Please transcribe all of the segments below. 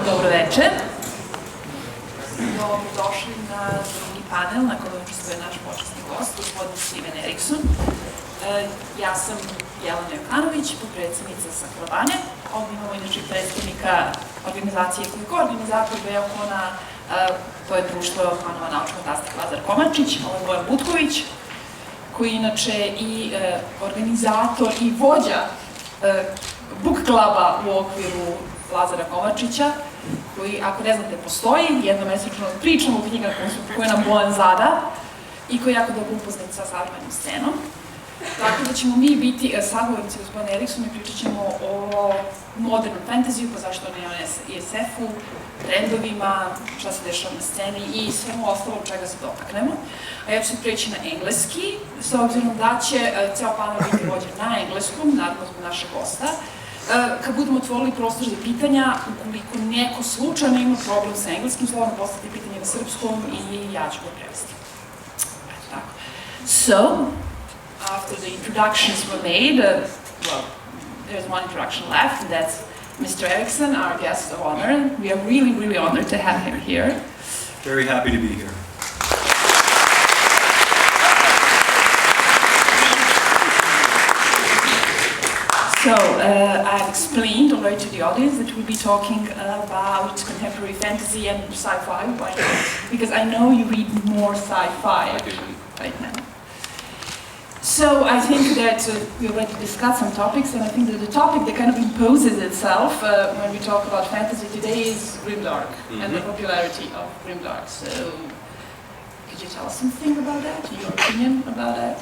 Dobro večer. Dobrodošli na drugi panel na kojem učestvuje naš počasni gost, gospodin Stivenom Eriskonom. Ja sam Jelena Jokanović, potpredsjednica Savremene. Ovdje imamo inače predstavnika organizacije koji je koorganizator Belgrade, to je društvo fanova naučna fantastika Lazar Komančić, ovo je Bojan Butković, koji je inače i organizator i vođa book kluba u okviru Lazara Komančića, koji, ako ne znate, postoji, jednomesečno pričamo o knjigama koje nam Bojan zada i koji je jako dobro upoznat sa savremenom scenom. Tako da ćemo mi biti sagovornici gospodina Eriksona i pričat ćemo o modernom fantaziju, pa zašto ne o SF-u, trendovima, šta se dešava na sceni i svemu ostalo čega se dotaknemo. A ja ću se preći na engleski, s obzirom da će ceo panel biti vođen na engleskom, naravno zbog našeg gosta. Kad budemo otvorili prostor za pitanja, ukoliko neko slučajno ima problem sa engleskim slovom, postavite pitanje na srpskom i ja ću ga prevesti. Eto tako. So, after the introductions were made, well, there's one introduction left, and that's Mr. Erikson, our guest of honor. We are really, really honored to have him here. Very happy to be here. So, I've explained already to the audience that we'll be talking about contemporary fantasy and sci-fi, because I know you read more sci-fi actually right now. So I think that we already discussed some topics, and I think that the topic that kind of imposes itself when we talk about fantasy today is grimdark and the popularity of grimdark. So could you tell us something about that, your opinion about that?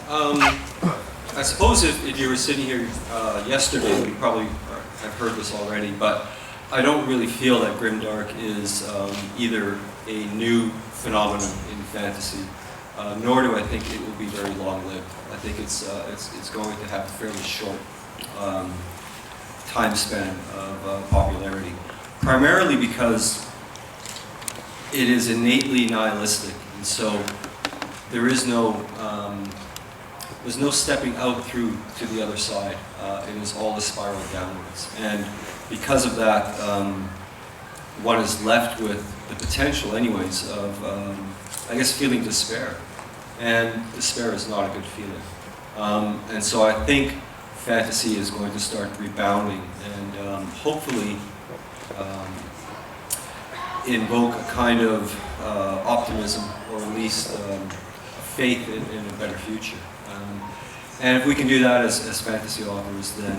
I suppose if you were sitting here yesterday, you probably have heard this already, but I don't really feel that grimdark is either a new phenomenon in fantasy, nor do I think it will be very long-lived. I think it's going to have a fairly short time span of popularity, primarily because it is innately nihilistic, and so there is no there's no stepping out through to the other side. It is all a spiral downwards, and because of that, one is left with the potential, anyways, of I guess feeling despair. And despair is not a good feeling. And so I think fantasy is going to start rebounding and hopefully invoke a kind of optimism, or at least faith in a better future. And if we can do that as fantasy authors, then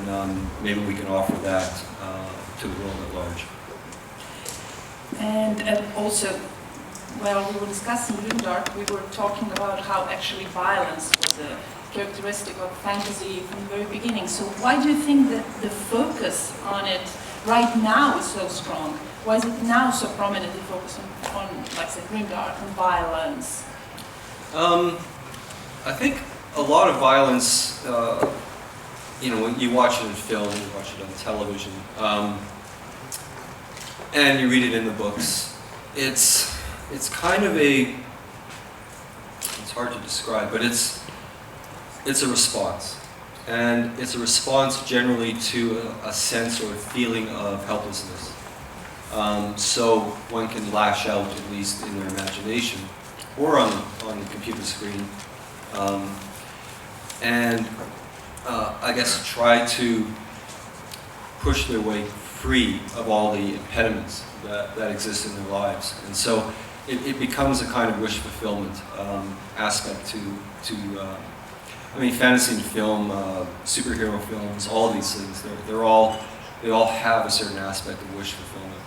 maybe we can offer that to the world at large. And also, while we were discussing grimdark, we were talking about how actually violence was a characteristic of fantasy from the very beginning. So why do you think that the focus on it right now is so strong? Why is it now so prominently focused on like say, grimdark and violence? I think a lot of violence, when you watch it in film, you watch it on television, and you read it in the books, it's kind of it's hard to describe, but it's a response. And it's a response generally to a sense or a feeling of helplessness. So one can lash out, at least in their imagination, or on the computer screen, and I guess try to push their way free of all the impediments that exist in their lives. And so it becomes a kind of wish fulfillment aspect to I mean, fantasy and film, superhero films, all of these things, they all have a certain aspect of wish fulfillment.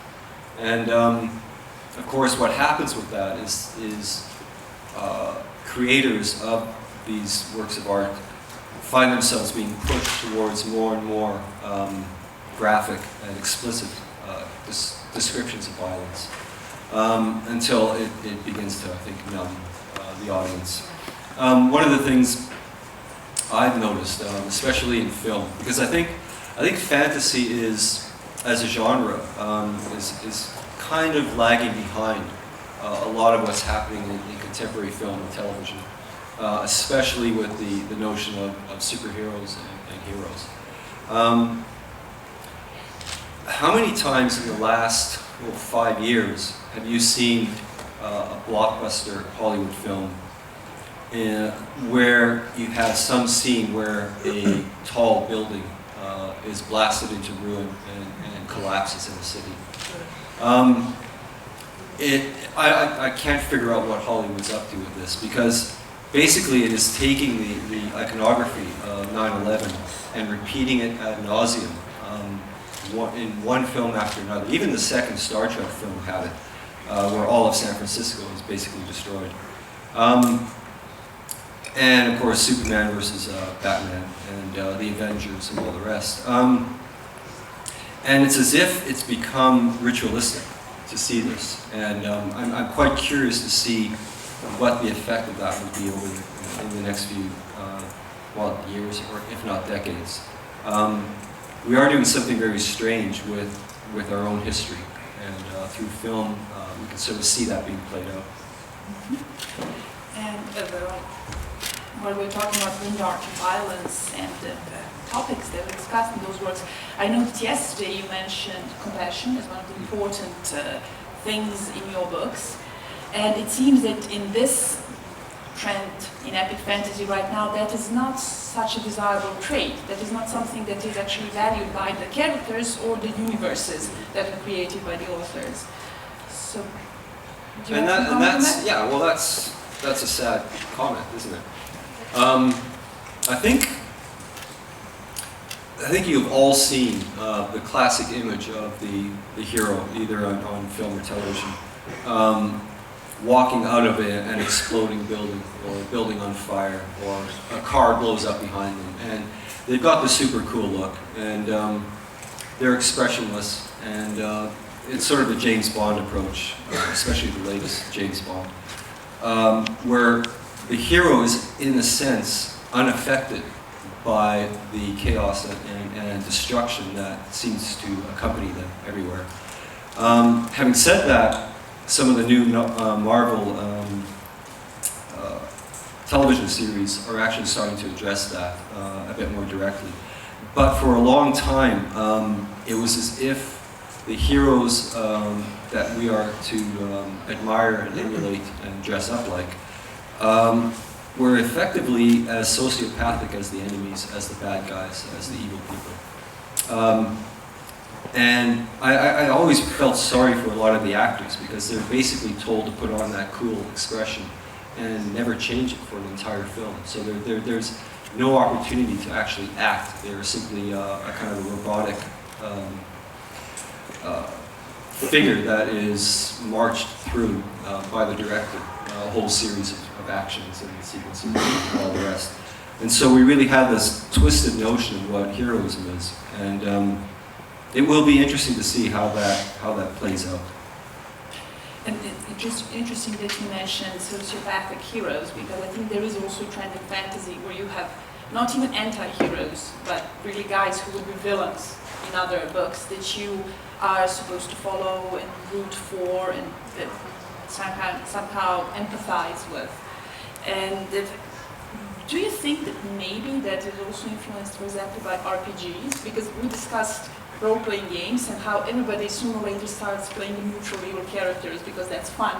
And of course, what happens with that is creators of these works of art find themselves being pushed towards more and more graphic and explicit descriptions of violence, until it begins to, I think, numb the audience. One of the things I've noticed, especially in film, because I think fantasy is, as a genre, is kind of lagging behind a lot of what's happening in contemporary film and television, especially with the notion of superheroes and heroes. How many times in the last 5 years, have you seen a blockbuster Hollywood film where you have some scene where a tall building is blasted into ruin and collapses in the city? I can't figure out what Hollywood's up to with this, because basically it is taking the iconography of 9/11 and repeating it ad nauseum in one film after another. Even the second Star Trek film had it, where all of San Francisco is basically destroyed. And of course Superman versus Batman and the Avengers and all the rest. And it's as if it's become ritualistic to see this. And I'm quite curious to see what the effect of that would be in the next few years, or if not decades. We are doing something very strange with our own history, and through film we can sort of see that being played out. And while we're talking about grim dark violence and topics that were discussed in those works, I noticed yesterday you mentioned compassion as one of the important things in your books, and it seems that in this trend in epic fantasy right now, that is not such a desirable trait. That is not something that is actually valued by the characters or the universes that are created by the authors. So, do you want to comment on that? Yeah, well, that's a sad comment, isn't it? I think you've all seen the classic image of the hero, either on film or television, walking out of an exploding building, or a building on fire, or a car blows up behind them, and they've got the super cool look, and they're expressionless, and it's sort of the James Bond approach, especially the latest James Bond, where the hero is, in a sense, unaffected by the chaos and destruction that seems to accompany them everywhere. Having said that, some of the new Marvel television series are actually starting to address that a bit more directly. But for a long time, it was as if the heroes that we are to admire and emulate and dress up like were effectively as sociopathic as the enemies, as the bad guys, as the evil people. And I always felt sorry for a lot of the actors, because they're basically told to put on that cool expression and never change it for an entire film. So there's no opportunity to actually act. They're simply a kind of a robotic figure that is marched through by the director, a whole series of actions and sequences and all the rest. And so we really had this twisted notion of what heroism is, and it will be interesting to see how that plays out. And it's just interesting that you mentioned sociopathic heroes, because I think there is also a trend in fantasy where you have not even anti-heroes, but really guys who would be villains in other books that you are supposed to follow and root for and somehow empathize with. And do you think that maybe that is also influenced, for example, by RPGs? Because we discussed role-playing games and how everybody sooner or later starts playing neutral evil characters because that's fun.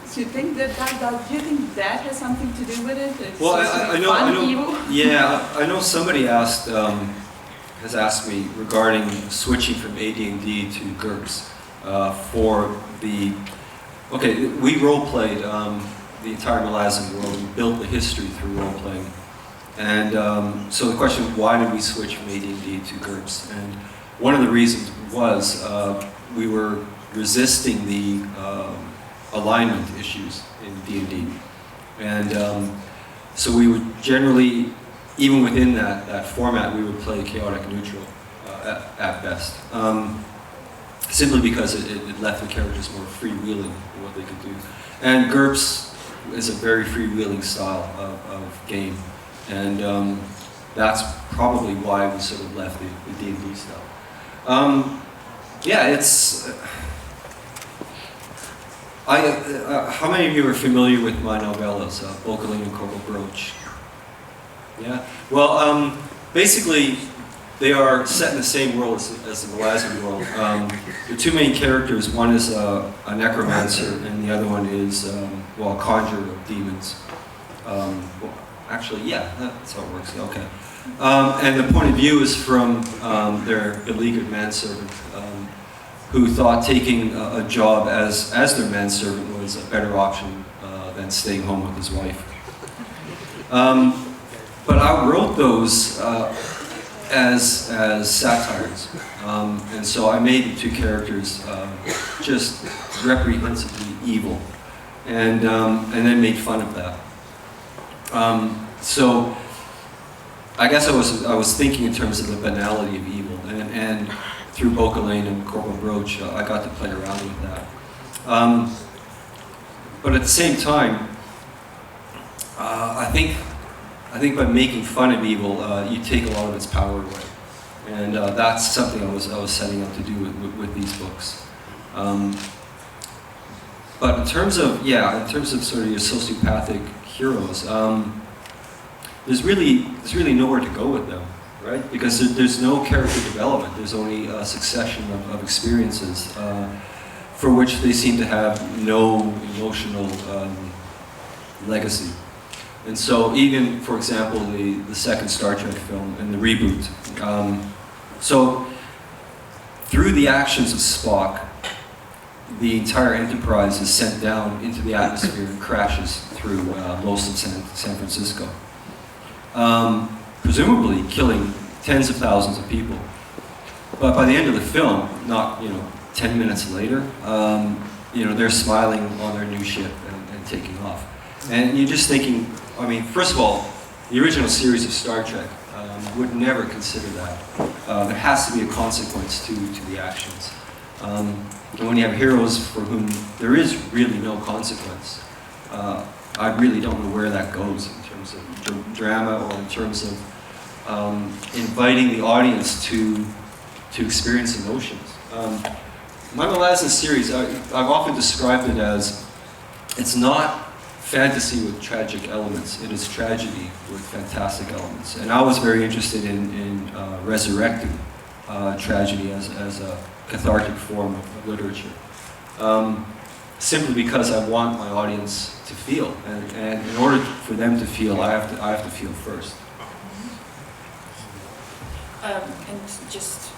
So you think that do you think that has something to do with it? It's well, I know, evil? Yeah, I know somebody has asked me regarding switching from AD&D to GURPS for the. Okay, we role-played the entire Malazan world. We built the history through role-playing, and so the question: why did we switch from AD&D to GURPS? And one of the reasons was we were resisting the alignment issues in D&D. And so we would generally, even within that format, we would play chaotic neutral at best. Simply because it left the characters more freewheeling in what they could do. And GURPS is a very freewheeling style of game. And that's probably why we sort of left the D&D style. Yeah, it's. How many of you are familiar with my novellas, Bocaling and Corporal Broach? Yeah. Well, basically, They are set in the same world as the Malazan world. The two main characters, one is a necromancer, and the other one is, well, a conjurer of demons. Well, actually, yeah, that's how it works, okay. And the point of view is from their beleaguered manservant, who thought taking a job as their manservant was a better option than staying home with his wife. But I wrote those as satires, and so I made the two characters just reprehensibly evil, and then made fun of that. So I guess I was thinking in terms of the banality of evil, and through Bocalane and Corporal Broach, I got to play around with that. But at the same time, I think by making fun of evil, you take a lot of its power away, and that's something I was setting out to do with these books. But in terms of sort of your sociopathic heroes, there's really nowhere to go with them, right? Because there's no character development. There's only a succession of experiences for which they seem to have no emotional legacy. And so even, for example, the second Star Trek film and the reboot, so through the actions of Spock, the entire Enterprise is sent down into the atmosphere and crashes through most of San Francisco, presumably killing tens of thousands of people. But by the end of the film, not 10 minutes later, they're smiling on their new ship and taking off. And you're just thinking, I mean, first of all, the original series of Star Trek would never consider that. There has to be a consequence to the actions. And when you have heroes for whom there is really no consequence, I really don't know where that goes in terms of drama or in terms of inviting the audience to experience emotions. My Malazan series, I've often described it as, it's not fantasy with tragic elements, it is tragedy with fantastic elements. And I was very interested in resurrecting tragedy as a cathartic form of literature. Simply because I want my audience to feel, and in order for them to feel, I have to feel first. And just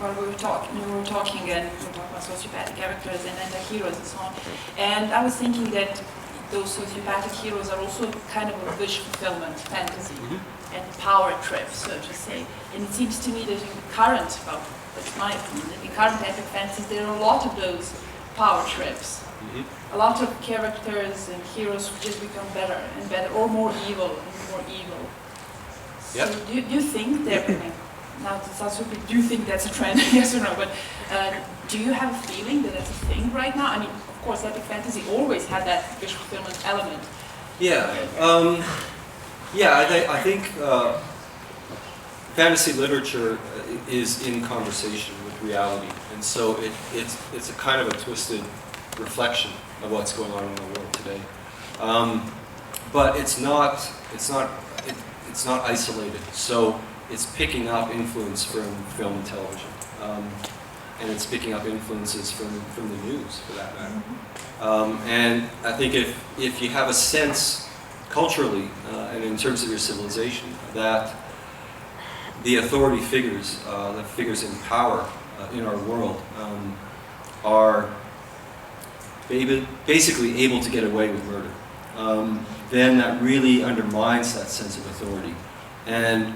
while we were talking about sociopathic characters and anti-heroes and so on, and I was thinking that those sociopathic heroes are also kind of a wish fulfillment fantasy and power trip, so to say. And it seems to me that in current, well, that's my opinion, that in current epic fantasies there are a lot of those power trips. A lot of characters and heroes who just become better and better, or more evil and more evil. Yep. So do you think that, now it sounds stupid, do you think that's a trend, yes or no, but do you have a feeling that that's a thing right now? I mean, of course, epic fantasy always had that wish fulfillment element. Yeah, I think fantasy literature is in conversation with reality, and so it's a kind of a twisted reflection of what's going on in the world today. But it's not isolated. So it's picking up influence from film and television, and it's picking up influences from the news, for that matter. And I think if you have a sense culturally and in terms of your civilization that the authority figures, the figures in power in our world, are basically able to get away with murder, then that really undermines that sense of authority. And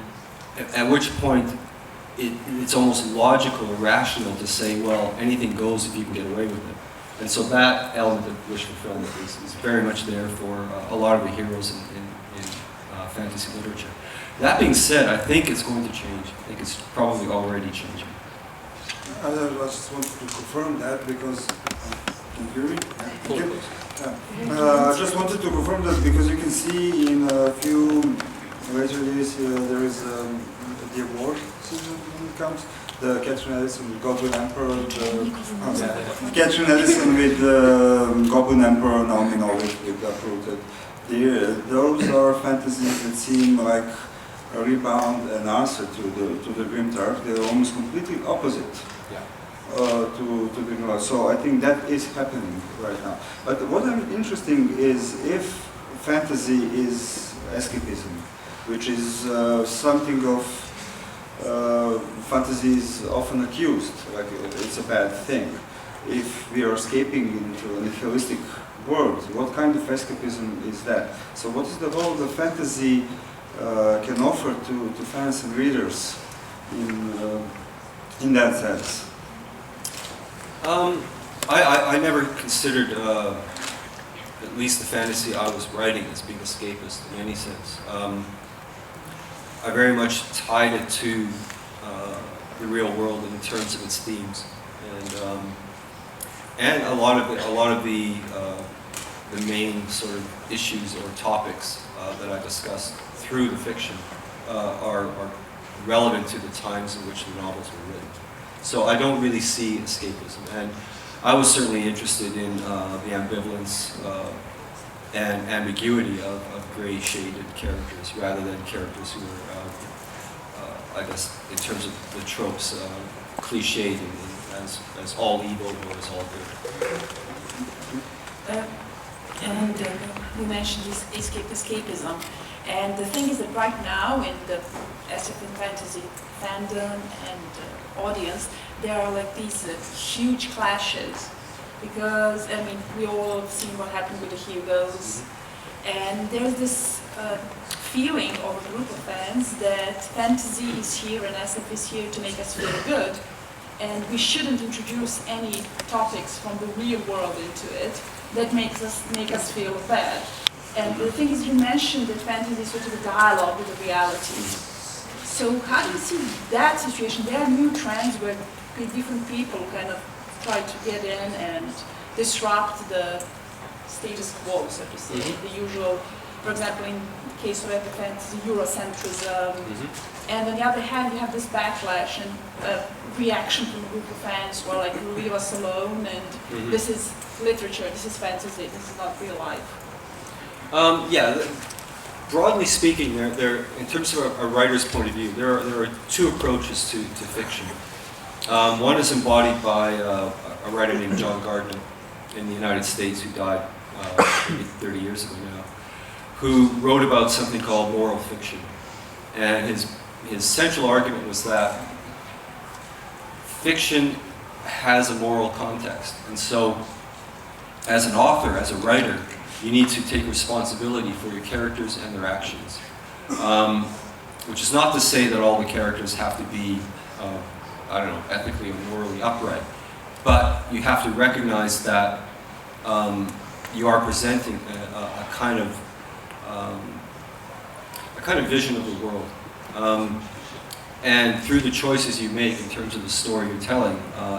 at which point it's almost logical or rational to say, well, anything goes if you can get away with it. And so that element of wish fulfillment is very much there for a lot of the heroes in fantasy literature. That being said, I think it's going to change. I think it's probably already changing. I just want to confirm that because, can you hear me? I just wanted to confirm that because you can see in a few later days there is the award season when it comes. The Catherine Ellison with Goblin Emperor, Catherine Ellison with Goblin Emperor, Naomi Novik with Uprooted. Those are fantasies that seem like rebound and answer to the Grim Dark. They're almost completely opposite. Yeah. To the novel. So I think that is happening right now. But what I'm interesting is if fantasy is escapism, which is something of fantasy is often accused, like it's a bad thing. If we are escaping into a nihilistic world, what kind of escapism is that? So what is the role the fantasy can offer to fans and readers in that sense? I never considered, at least the fantasy I was writing, as being escapist in any sense. I very much tied it to the real world in terms of its themes, and a lot of the main sort of issues or topics that I discussed through the fiction are relevant to the times in which the novels were written. So I don't really see escapism, and I was certainly interested in the ambivalence and ambiguity of gray-shaded characters, rather than characters who are, I guess, in terms of the tropes, cliched as all evil or as all good. And you mentioned this escapism, and the thing is that right now in the SF and fantasy fandom and audience, there are like these huge clashes, because I mean we all have seen what happened with the Hugos, and there's this feeling of a group of fans that fantasy is here and SF is here to make us feel good, and we shouldn't introduce any topics from the real world into it that make us feel bad. And the thing is, you mentioned that fantasy is sort of a dialogue with the reality. So how do you see that situation? There are new trends where different people kind of try to get in and disrupt the status quo, so to say, the usual, for example, in case of epic fantasy, Eurocentrism. And on the other hand, you have this backlash and reaction from a group of fans who are like, leave us alone, and this is literature, this is fantasy, this is not real life. Yeah, broadly speaking, in terms of a writer's point of view, there are two approaches to fiction. One is embodied by a writer named John Gardner in the United States, who died maybe 30 years ago now, who wrote about something called moral fiction. And his central argument was that fiction has a moral context. And so, as an author, as a writer, you need to take responsibility for your characters and their actions. Which is not to say that all the characters have to be, I don't know, ethically or morally upright. But you have to recognize that you are presenting a kind of vision of the world. And through the choices you make in terms of the story you're telling,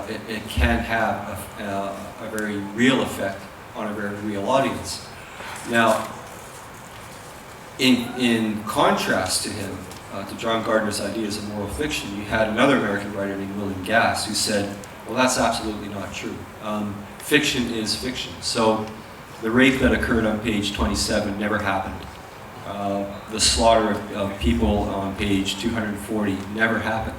it can have a very real effect on a very real audience. Now, in contrast to him, to John Gardner's ideas of moral fiction, you had another American writer named William Gass who said, well, that's absolutely not true. Fiction is fiction. So the rape that occurred on page 27 never happened. The slaughter of people on page 240 never happened.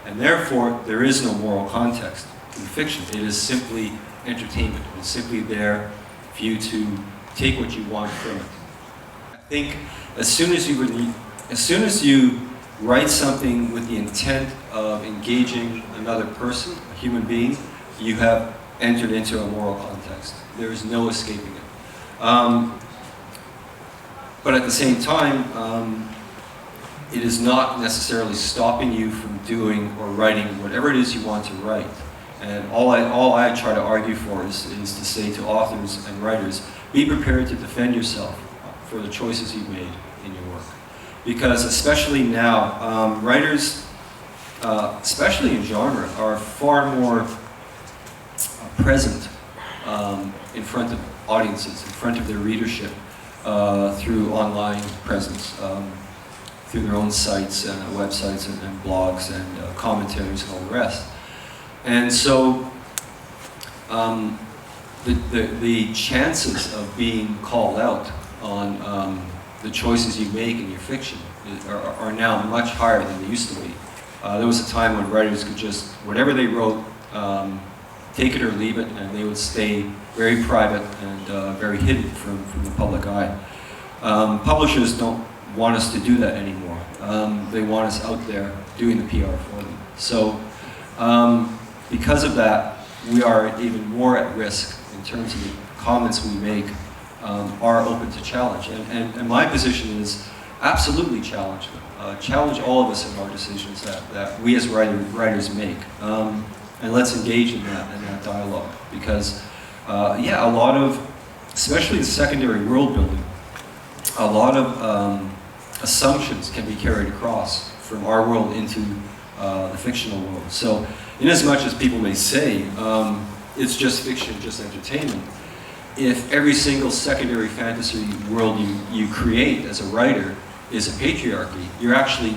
And therefore, there is no moral context in fiction. It is simply entertainment. It's simply there for you to take what you want from it. I think as soon as you write something with the intent of engaging another person, a human being, you have entered into a moral context. There is no escaping it. But at the same time, it is not necessarily stopping you from doing or writing whatever it is you want to write. And all I try to argue for is to say to authors and writers, be prepared to defend yourself for the choices you've made in your work. Because especially now, writers, especially in genre, are far more present in front of audiences, in front of their readership, through online presence, through their own sites and websites and blogs and commentaries and all the rest. And so the chances of being called out on the choices you make in your fiction are now much higher than they used to be. There was a time when writers could just, whatever they wrote, take it or leave it, and they would stay very private and very hidden from the public eye. Publishers don't want us to do that anymore. They want us out there doing the PR for them. So because of that, we are even more at risk in terms of the comments we make are open to challenge. And my position is absolutely challenge them. Challenge all of us in our decisions that we as writers make. And let's engage in that dialogue. Because, yeah, a lot of, especially the secondary world building, a lot of assumptions can be carried across from our world into the fictional world. So, in as much as people may say, it's just fiction, just entertainment, if every single secondary fantasy world you create as a writer is a patriarchy, you're actually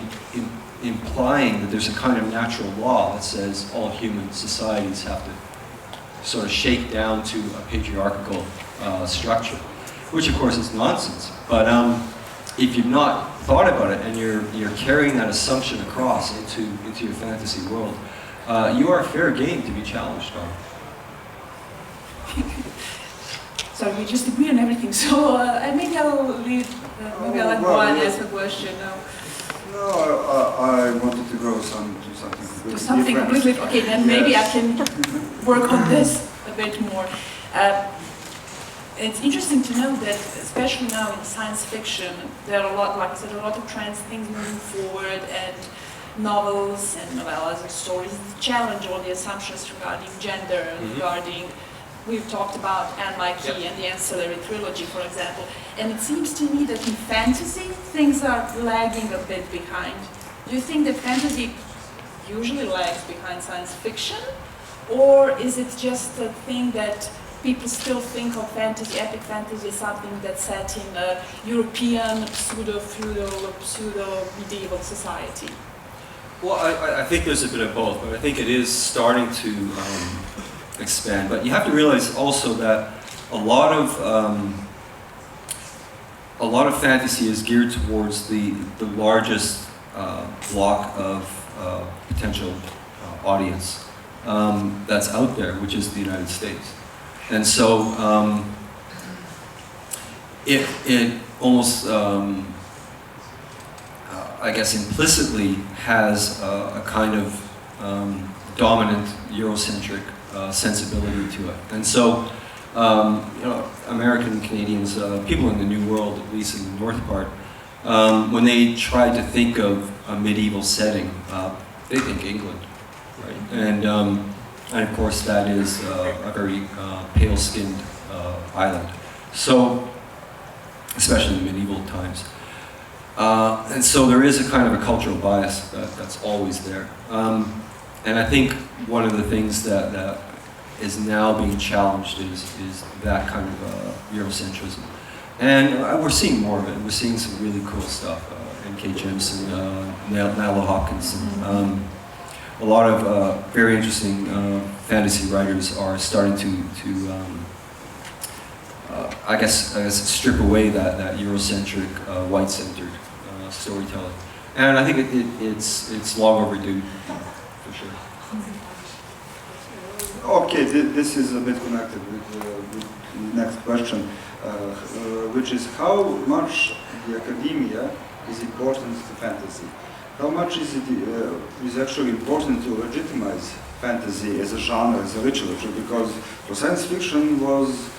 implying that there's a kind of natural law that says all human societies have to sort of shake down to a patriarchal structure, which of course is nonsense. But if you've not thought about it and you're carrying that assumption across into your fantasy world, you are fair game to be challenged on. So we just agree on everything. So maybe I'll leave. Maybe I'll let Juan ask a question now. No, I wanted to go to something completely different. Completely. Okay, then maybe I can work on this a bit more. It's interesting to know that, especially now in science fiction, there are a lot, like I said, a lot of trends, things moving forward, and novels and novellas and stories that challenge all the assumptions regarding gender, regarding. We've talked about Anne Mikey and the Ancillary Trilogy, for example. And it seems to me that in fantasy, things are lagging a bit behind. Do you think that fantasy usually lags behind science fiction? Or is it just a thing that people still think of fantasy, epic fantasy, as something that's set in a European pseudo-feudal or pseudo-medieval society? Well, I think there's a bit of both, but I think it is starting to expand. But you have to realize also that a lot of fantasy is geared towards the largest block of potential audience that's out there, which is the United States. And so it almost, I guess, implicitly has a kind of dominant Eurocentric sensibility to it. And so, you know, American, Canadians, people in the New World, at least in the north part, when they try to think of a medieval setting, they think England, right? And of course that is a very pale-skinned island. So, especially in medieval times. And so there is a kind of a cultural bias that's always there. And I think one of the things that is now being challenged is that kind of Eurocentrism. And we're seeing more of it. We're seeing some really cool stuff. N.K. Jemisin, Nalo Hopkinson. A lot of very interesting fantasy writers are starting to I guess strip away that Eurocentric, white-centered storytelling. And I think it's long overdue. Sure. Okay, this is a bit connected with the next question, which is how much the academia is important to fantasy? How much is it is actually important to legitimize fantasy as a genre, as a literature? Because for science fiction was,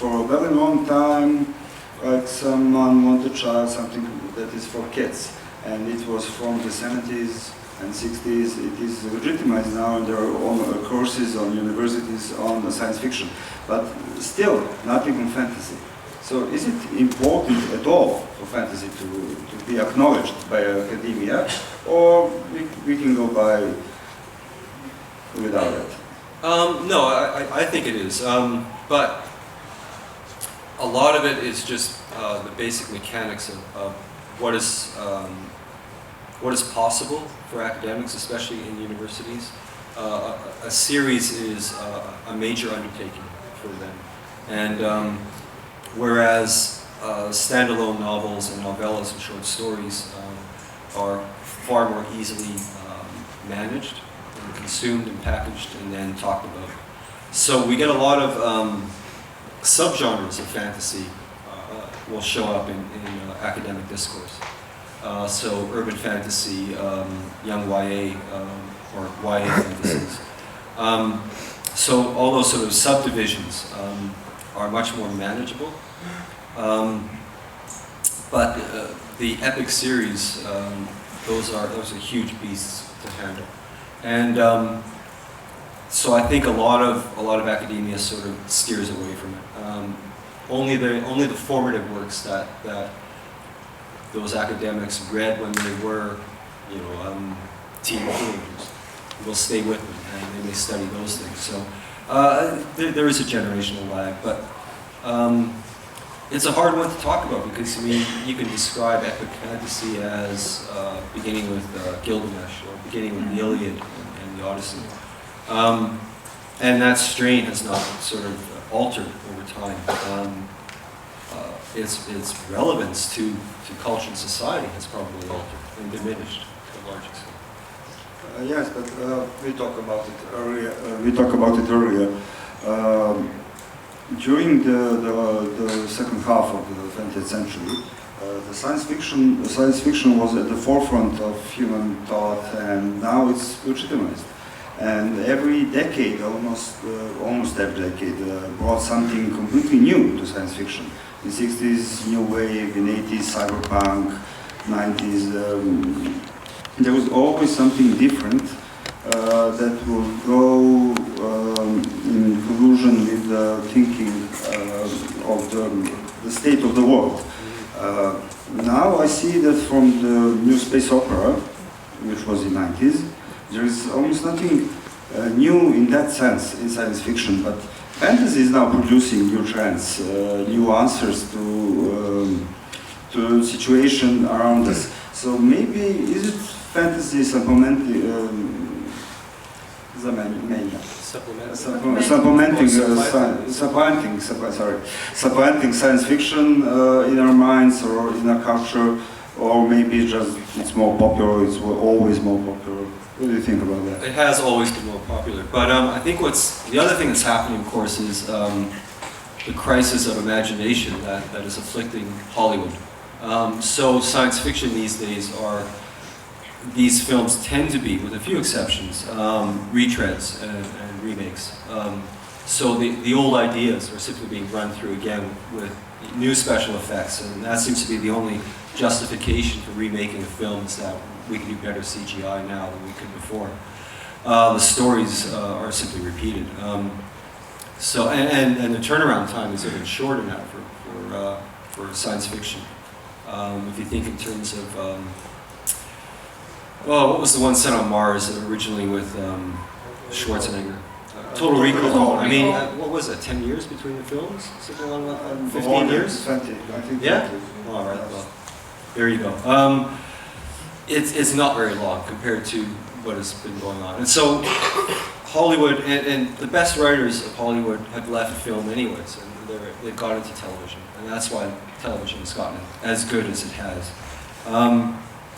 for a very long time, like someone wanted to try something that is for kids, and it was from the 70s and 60s. It is legitimized now, and there are courses on universities on science fiction, but still nothing on fantasy. So is it important at all for fantasy to be acknowledged by academia, or we can go by without it? No, I think it is, but a lot of it is just the basic mechanics of what is possible for academics, especially in universities. A series is a major undertaking for them. And whereas standalone novels and novellas and short stories are far more easily managed and consumed and packaged and then talked about. So we get a lot of subgenres of fantasy will show up in academic discourse. So urban fantasy, young YA, or YA fantasies. So all those sort of subdivisions are much more manageable. But the epic series, those are huge beasts to handle. And so I think a lot of academia sort of steers away from it. Only the formative works that those academics read when they were, teenagers will stay with them, and they may study those things. So there is a generational lag, but it's a hard one to talk about because you can describe epic fantasy as beginning with Gilgamesh or beginning with the Iliad and the Odyssey. And that strain has not sort of altered over time. Its relevance to culture and society has probably altered and diminished to a large extent. Yes, but we talked about it earlier. During the second half of the 20th century, the science fiction was at the forefront of human thought, and now it's legitimized. And every decade, almost every decade, brought something completely new to science fiction. In the 60s, new wave, in the 80s, cyberpunk, 90s. There was always something different that will go in collusion with the thinking of the state of the world. Now I see that from the new space opera, which was in the 90s, there is almost nothing new in that sense in science fiction, but fantasy is now producing new trends, new answers to the situation around us. So maybe is it fantasy supplementing supplanting science fiction in our minds or in our culture, or maybe it's more popular, it's always more popular. What do you think about that? It has always been more popular, but I think the other thing that's happening, of course, is the crisis of imagination that is afflicting Hollywood. So science fiction these days these films tend to be, with a few exceptions, retreads and remakes. So the old ideas are simply being run through again with new special effects, and that seems to be the only justification for remaking a film, is that we can do better CGI now than we could before. The stories are simply repeated. So and the turnaround time is even shorter now for science fiction. If you think in terms of what was the one set on Mars originally with Schwarzenegger? Total Recall. I mean, what was it? 10 years between the films? Something along that. 15 years? 20, I think. Yeah. 20. All right. Well, there you go. It's not very long compared to what has been going on, and so Hollywood and the best writers of Hollywood have left film anyways, and they've gone into television, and that's why television has gotten as good as it has.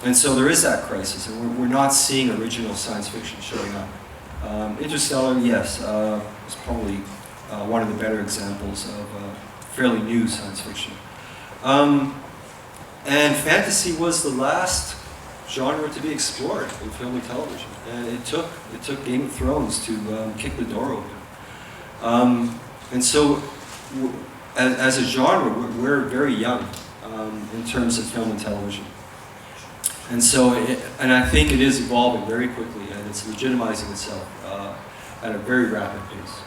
And so there is that crisis, and we're not seeing original science fiction showing up. Interstellar, yes, is probably one of the better examples of fairly new science fiction. And fantasy was the last genre to be explored in film and television, and it took Game of Thrones to kick the door open. And so, as a genre, we're very young in terms of film and television. And so, and I think it is evolving very quickly, and it's legitimizing itself at a very rapid pace.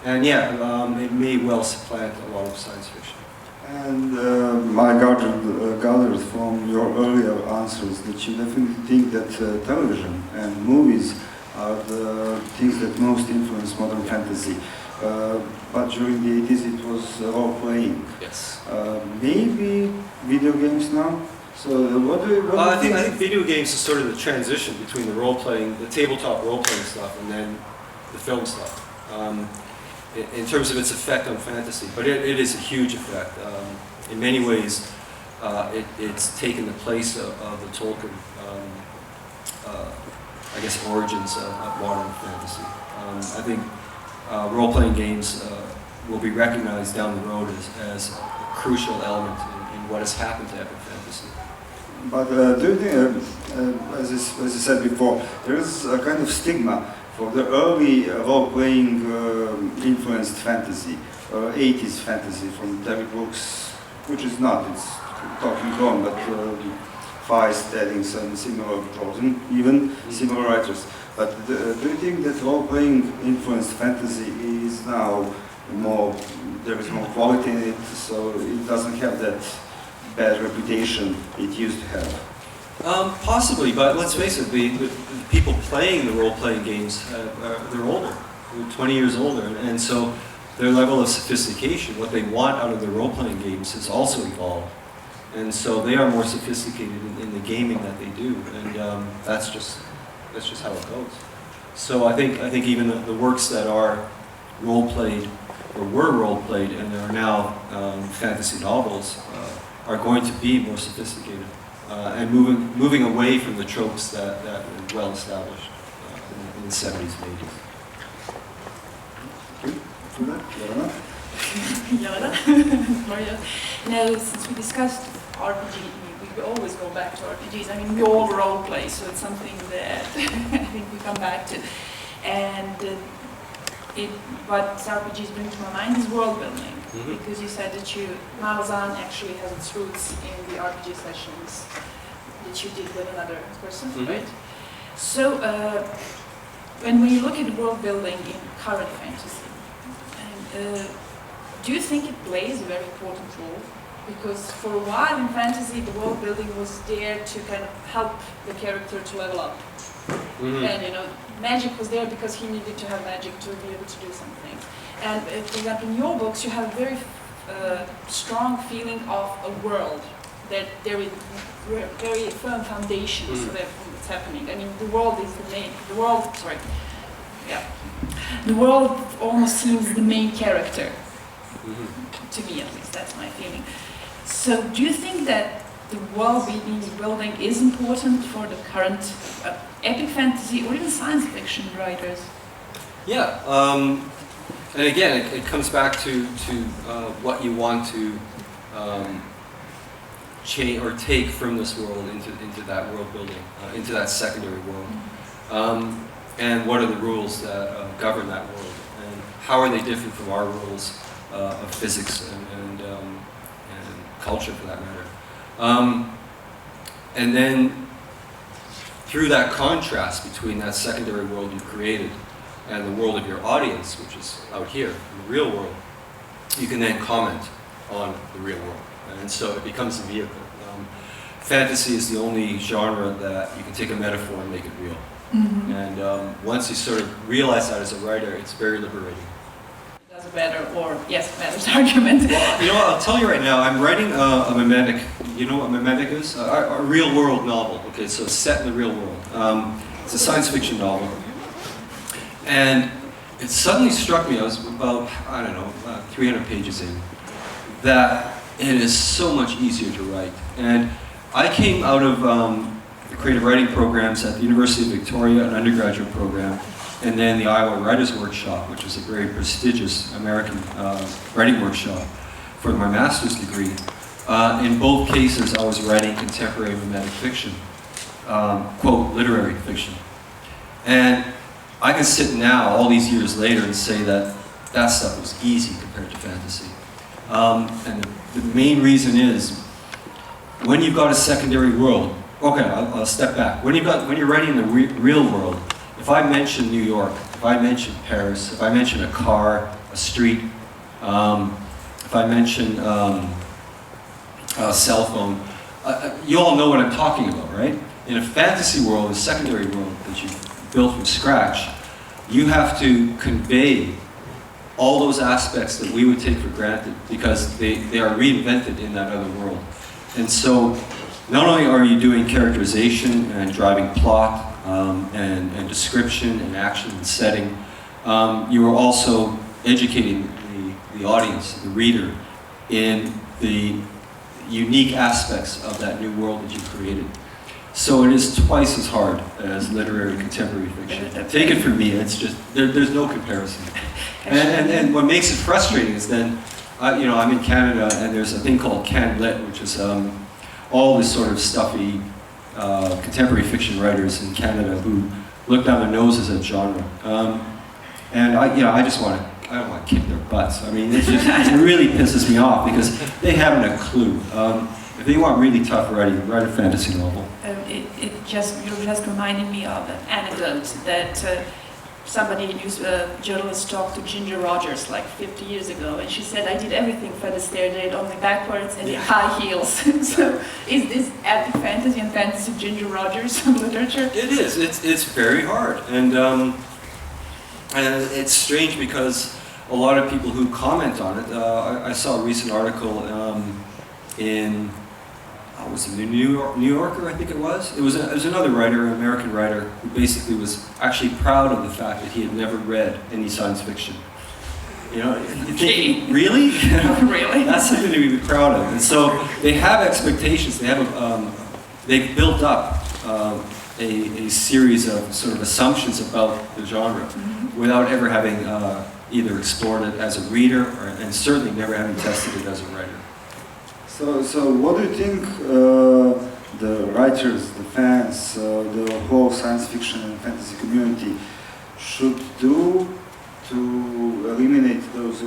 And yeah, it may well supplant a lot of science fiction. And I gathered from your earlier answers that you definitely think that television and movies are the things that most influence modern fantasy. But during the 80s it was role-playing. Yes. Maybe video games now? So what do you I think video games is sort of the transition between the role-playing, the tabletop role-playing stuff, and then the film stuff. In terms of its effect on fantasy, but it is a huge effect. in many ways, it's taken the place of the Tolkien, I guess, origins of modern fantasy. I think role-playing games will be recognized down the road as a crucial element in what has happened to epic fantasy. But do you think, as you said before, there is a kind of stigma for the early role-playing influenced fantasy, 80s fantasy from David Brooks, which is not, it's Tolkien clone, but Feist, Eddington, similar authors, and even similar writers. But do you think that role-playing influenced fantasy is now more, there is more quality in it, so it doesn't have that bad reputation it used to have? Possibly, but let's face it, the people playing the role-playing games, they're older, they're 20 years older, and so their level of sophistication, what they want out of their role-playing games, has also evolved. And so they are more sophisticated in the gaming that they do, and that's just how it goes. So I think even the works that are role-played, or were role-played, and are now fantasy novels, are going to be more sophisticated, and moving away from the tropes that were well established in the 70s and 80s. Now, since we discussed RPG, we always go back to RPGs. I mean, we all role play, so it's something that I think we come back to. And what RPGs bring to my mind is world building, because you said that Malazan actually has its roots in the RPG sessions that you did with another person, right? So, when we look at world building in current fantasy, do you think it plays a very important role? Because for a while in fantasy, the world building was there to kind of help the character to level up. And magic was there because he needed to have magic to be able to do something. And for example, in your books, you have a very strong feeling of a world, that there is very firm foundations so that what's happening. I mean, the world is the main, the world almost seems the main character, to me at least, that's my feeling. So do you think that the world building is important for the current epic fantasy or even science fiction writers? Yeah, and again, it comes back to what you want to change or take from this world into that world building, into that secondary world. And what are the rules that govern that world, and how are they different from our rules of physics and culture, for that matter. And then through that contrast between that secondary world you've created and the world of your audience, which is out here in the real world, you can then comment on the real world, and so it becomes a vehicle. Fantasy is the only genre that you can take a metaphor and make it real. And once you sort of realize that as a writer, it's very liberating. It does a better, or yes, better argument. Well, you know what, I'll tell you right now, I'm writing a mimetic. You know what mimetic is? A real world novel. Okay, so it's set in the real world. It's a science fiction novel. And it suddenly struck me, I was about, 300 pages in, that it is so much easier to write. And I came out of the creative writing programs at the University of Victoria, an undergraduate program, and then the Iowa Writers Workshop, which is a very prestigious American writing workshop for my master's degree. In both cases, I was writing contemporary mimetic fiction, quote, literary fiction. And I can sit now, all these years later, and say that that stuff was easy compared to fantasy. And the main reason is, when you've got a secondary world, okay, I'll step back. When you're writing in the real world, if I mention New York, if I mention Paris, if I mention a car, a street, if I mention a cell phone, you all know what I'm talking about, right? In a fantasy world, a secondary world that you've built from scratch, you have to convey all those aspects that we would take for granted because they are reinvented in that other world. And so, not only are you doing characterization and driving plot and description and action and setting, you are also educating the audience, the reader, in the unique aspects of that new world that you've created. So it is twice as hard as literary contemporary fiction. Take it from me, it's just, there's no comparison. And what makes it frustrating is then, you know, I'm in Canada and there's a thing called Can Lit, which is all this sort of stuffy contemporary fiction writers in Canada who look down their noses at genre. And I don't want to kick their butts. I mean, it really pisses me off because they haven't a clue. If they want really tough writing, write a fantasy novel. You're just reminding me of an anecdote that a journalist talked to Ginger Rogers like 50 years ago, and she said, I did everything Fred Astaire did, only backwards and in high heels. So is this epic fantasy and fantasy Ginger Rogers literature? It is. It's very hard. And it's strange because a lot of people who comment on it, I saw a recent article in, was it the New Yorker, I think it was? It was another writer, an American writer, who basically was actually proud of the fact that he had never read any science fiction. You know, you're thinking, really? Really? That's something to be proud of. And so they have expectations. They've built up a series of sort of assumptions about the genre without ever having either explored it as a reader and certainly never having tested it as a writer. So what do you think the writers, the fans, the whole science fiction and fantasy community should do to eliminate those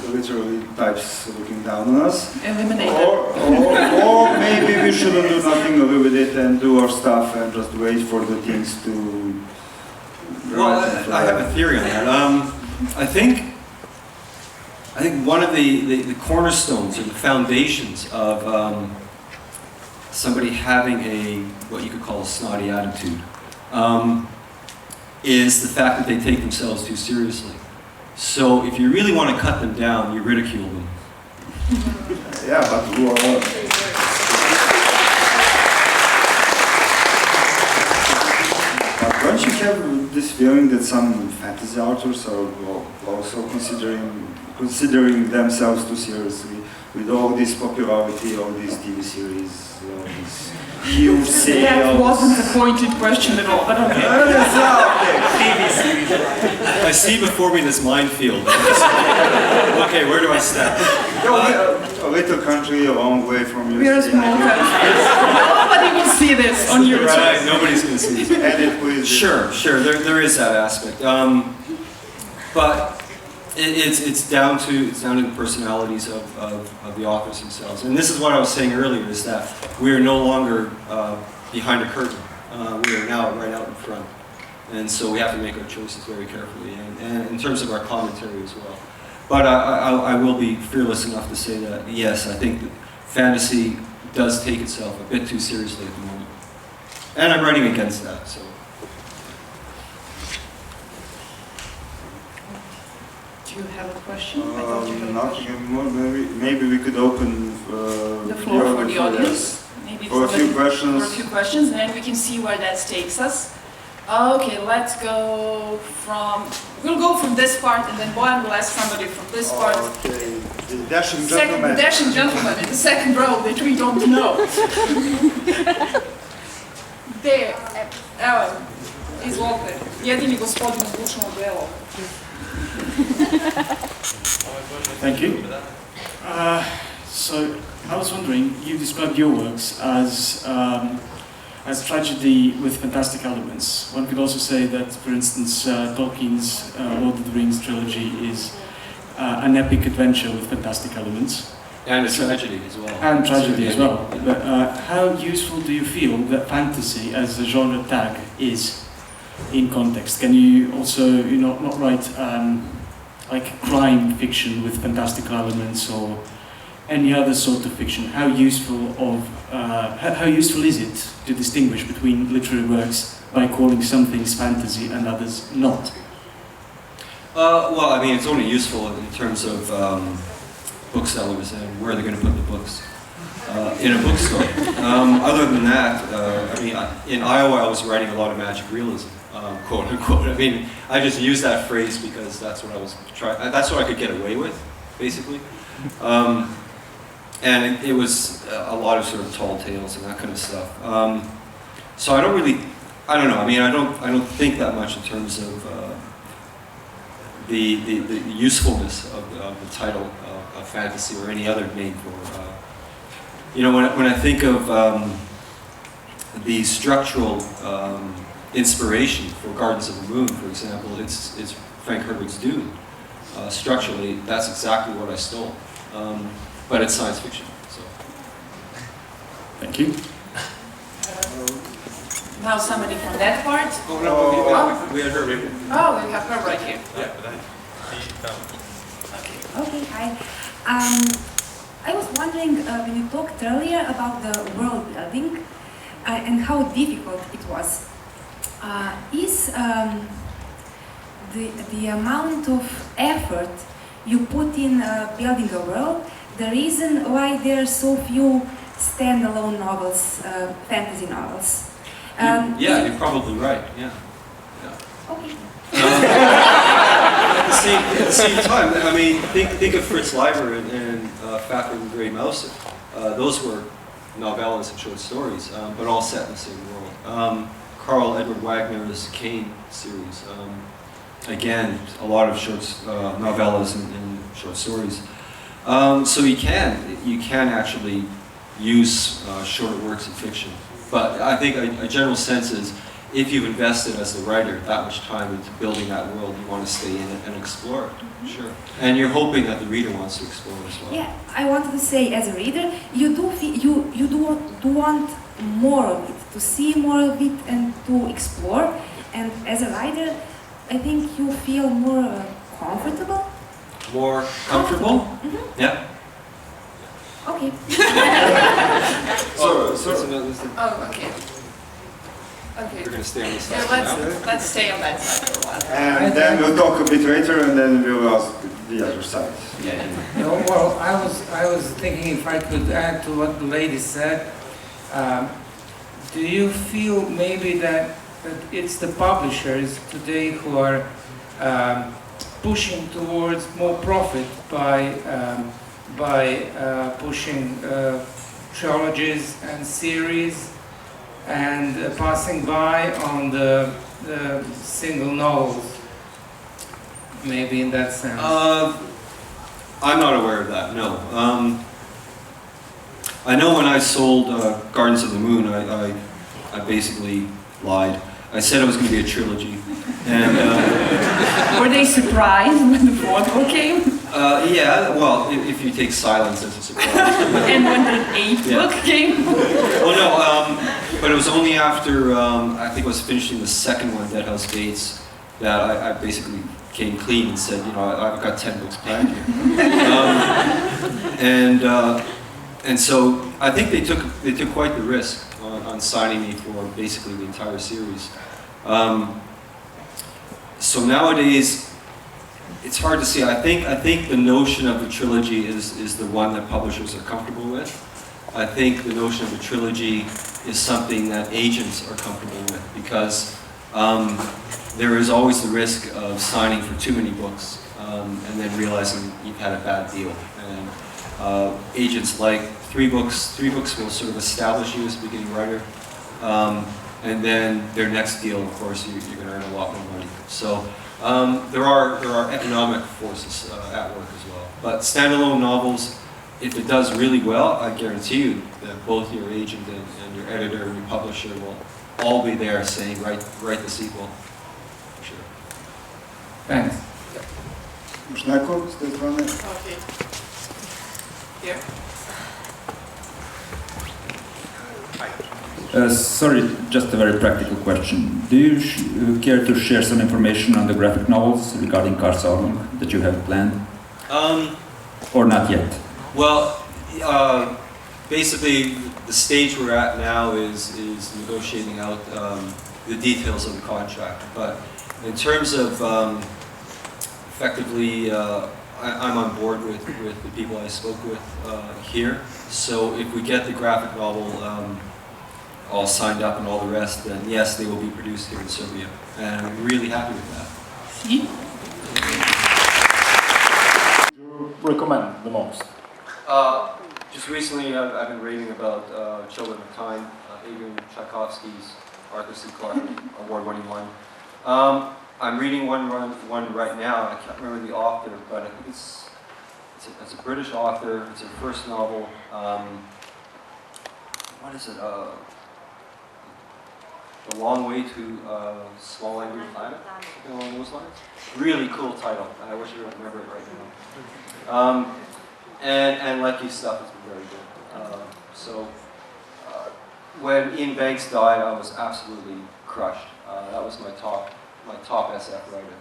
literary types looking down on us? Eliminate or maybe we shouldn't do nothing with it and do our stuff and just wait for the things to... Well, I have a theory on that. I think one of the cornerstones or the foundations of somebody having what you could call a snotty attitude is the fact that they take themselves too seriously. So if you really want to cut them down, you ridicule them. Yeah, but who are... But don't you have this feeling that some fantasy authors are also considering themselves too seriously with all this popularity, all these TV series, all these huge sales? That wasn't a pointed question at all, but okay. TV series. I see before me this minefield. Okay, where do I step? A little country a long way from you. We're a small country. Nobody will see this on YouTube. Right, nobody's going to see this. Edit, please. Sure, there is that aspect. But it's down to the personalities of the authors themselves. And this is what I was saying earlier, is that we are no longer behind a curtain. We are now right out in front. And so we have to make our choices very carefully, and in terms of our commentary as well. But I will be fearless enough to say that, yes, I think that fantasy does take itself a bit too seriously at the moment. And I'm writing against that, so. Do you have a question? I thought you had a Nothing question. anymore. Maybe we could open The floor for the audience. Maybe for a few questions. For a few questions, and then we can see where that takes us. Okay, let's go from... We'll go from this part, and then Bojan will ask somebody from this part. Okay, the dashing The dashing gentleman in the second row that we don't know. There. Evo, izvolite. Jedini gospodin u bučnom delu. Thank you. So, I was wondering, you described your works as tragedy with fantastic elements. One could also say that, for instance, Tolkien's Lord of the Rings trilogy is an epic adventure with fantastic elements. And a tragedy as well. And tragedy as well. But how useful do you feel that fantasy as a genre tag is in context? Can you also, not write like crime fiction with fantastical elements or any other sort of fiction? How useful is it to distinguish between literary works by calling some things fantasy and others not? Well, I mean, it's only useful in terms of booksellers and where they're going to put the books in a bookstore. Other than that, I mean, in Iowa I was writing a lot of magic realism, quote unquote. I mean, I just used that phrase because that's what I was that's what I could get away with, basically. And it was a lot of sort of tall tales and that kind of stuff. So I don't know. I mean, I don't think that much in terms of the usefulness of the title of fantasy or any other name for. When I think of the structural inspiration for Gardens of the Moon, for example, it's Frank Herbert's Dune. Structurally, that's exactly what I stole. But it's science fiction, so. Thank you. Now somebody from that part. Oh, no, we had her. Oh, we have her right here. Yeah, but Okay. Okay, hi. I was wondering when you talked earlier about the world building and how difficult it was. Is the amount of effort you put in building a world the reason why there are so few standalone novels, fantasy novels? yeah, you're probably right. Yeah. Okay. At the same time, I mean, think of Fritz Leiber and Fafhrd and Grey Mouse. Those were novellas and short stories, but all set in the same world. Karl Edward Wagner's Kane series. Again, a lot of novellas and short stories. So you can actually use shorter works of fiction. But I think a general sense is, if you've invested as the writer that much time into building that world, you want to stay in it and explore it. Sure. And you're hoping that the reader wants to explore it as well. Yeah, I wanted to say, as a reader, you do want more of it, to see more of it and to explore. And as a writer, I think you feel more comfortable. More comfortable? Mm-hmm. Yeah. Okay. Oh, okay. Okay. We're going to stay on this Yeah, side now. let's stay on that side for a while. And then we'll talk a bit later, and then we'll ask the other side. No, well, I was thinking if I could add to what the lady said. Do you feel maybe that it's the publishers today who are pushing towards more profit by pushing trilogies and series and passing by on the single novels? Maybe in that sense. I'm not aware of that, no. I know when I sold Gardens of the Moon, I basically lied. I said it was going to be a trilogy. And, Were they surprised when the fourth book came? yeah, well, if you take silence as a surprise. And when the eighth book came? Well, no, but it was only after, I think I was finishing the second one, Dead House Dates, that I basically came clean and said, I've got 10 books planned here. And so I think they took quite the risk on signing me for basically the entire series. So nowadays, it's hard to see. I think the notion of a trilogy is the one that publishers are comfortable with. I think the notion of a trilogy is something that agents are comfortable with, because there is always the risk of signing for too many books and then realizing you've had a bad deal. And agents like three books will sort of establish you as a beginning writer, and then their next deal, of course, you're going to earn a lot more money. So there are economic forces at work as well. But standalone novels, if it does really well, I guarantee you that both your agent and your editor and your publisher will all be there saying, write the sequel. Sure. Thanks. Snako, s tej strony. Okay. Here. Sorry, just a very practical question. Do you care to share some information on the graphic novels regarding Carl Sagan that you have planned? Or not yet? Well, basically, the stage we're at now is negotiating out the details of the contract. But in terms of effectively, I'm on board with the people I spoke with here. So if we get the graphic novel all signed up and all the rest, then yes, they will be produced here in Serbia. And I'm really happy with that. See? recommend the most? Just recently, I've been reading about Children of Time, Adrian Tchaikovsky's Arthur C. Clarke award-winning one. I'm reading one right now. I can't remember the author, but I think it's a British author. It's her first novel. What is it? The Long Way to Small Angry Planet, something along those lines. Really cool title. I wish I could remember it right now. And Lecky's stuff has been very good. When Ian Banks died, I was absolutely crushed. That was my top SF writer.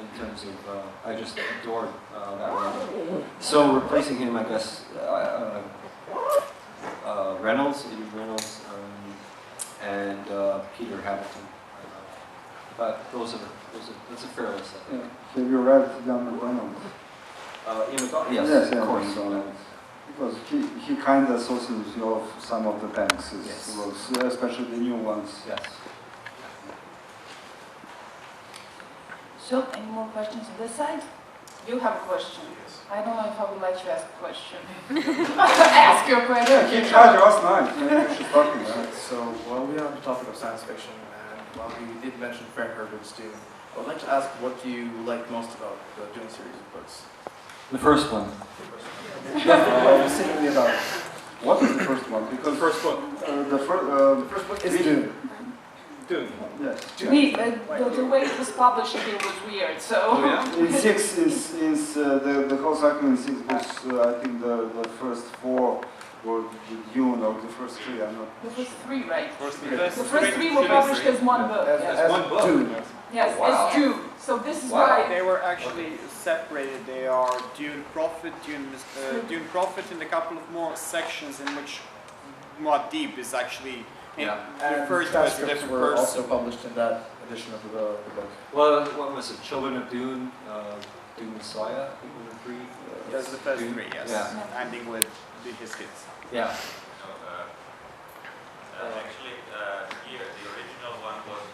In terms of, I just adored that writer. So replacing him, I guess, Reynolds, Adrian Reynolds, and Peter Hamilton. But that's a fair list, I think. Have you read Young Reynolds? Ian McDonald? Yes, of course. McDonald. Because he kind of associates you of some of the Banks' Yes. works, especially the new ones. Yes. So, any more questions on this side? You have a question. I don't know if I would let you ask a question. Ask your question. He tried last night. Maybe we should talk about it. So, while we are on the topic of science fiction, and while we did mention Frank Herbert's Dune, I would like to ask what you like most about the Dune series of books. The first one. I was thinking about it. What is the first one? Because The first book. the first book Is Dune. Dune. Yes. The way it was published here was weird, so... Oh, yeah? In six, the whole cycle in 6 books. I think the first 4 were Dune, or the first 3. I'm not. The first 3, right? The The first 3 were published as one book. Yes, As one book. Dune. yes, Wow. as Dune. So this is Wow. why... They were actually separated. They are Dune Prophet, Dune Prophet, and a couple of more sections in which Muad'Dib is actually referred to as a transcripts different were person. also published in that edition of the book. Well, what was it? Children of Dune, Dune Messiah, I think were the 3. That's the first Dune. 3, yes. Yeah. Ending with his kids. Yeah. Actually, here the original one was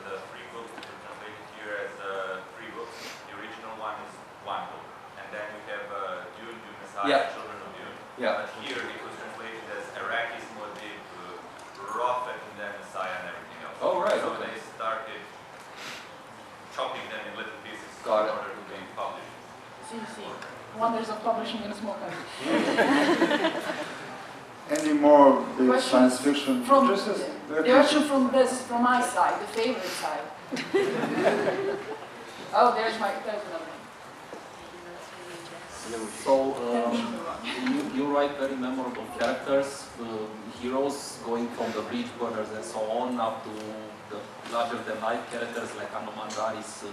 the 3 books that were translated here as 3 books. The original one is 1 book, and then we have Dune, Dune Messiah, Yeah. Children of Dune. Yeah. But here it was translated as Arrakis, Muad'Dib, Prophet, and then Messiah, and everything else. Oh, right, So okay. they started chopping them in little pieces Got it. in order to be published. See. Wonders of publishing in a small country. Any more big Questions science fiction from- interests? The question from my side, the favorite side. Oh, there's another one. So, you write very memorable characters, heroes going from the bridge burners and so on up to the larger-than-life characters like Anomangaris,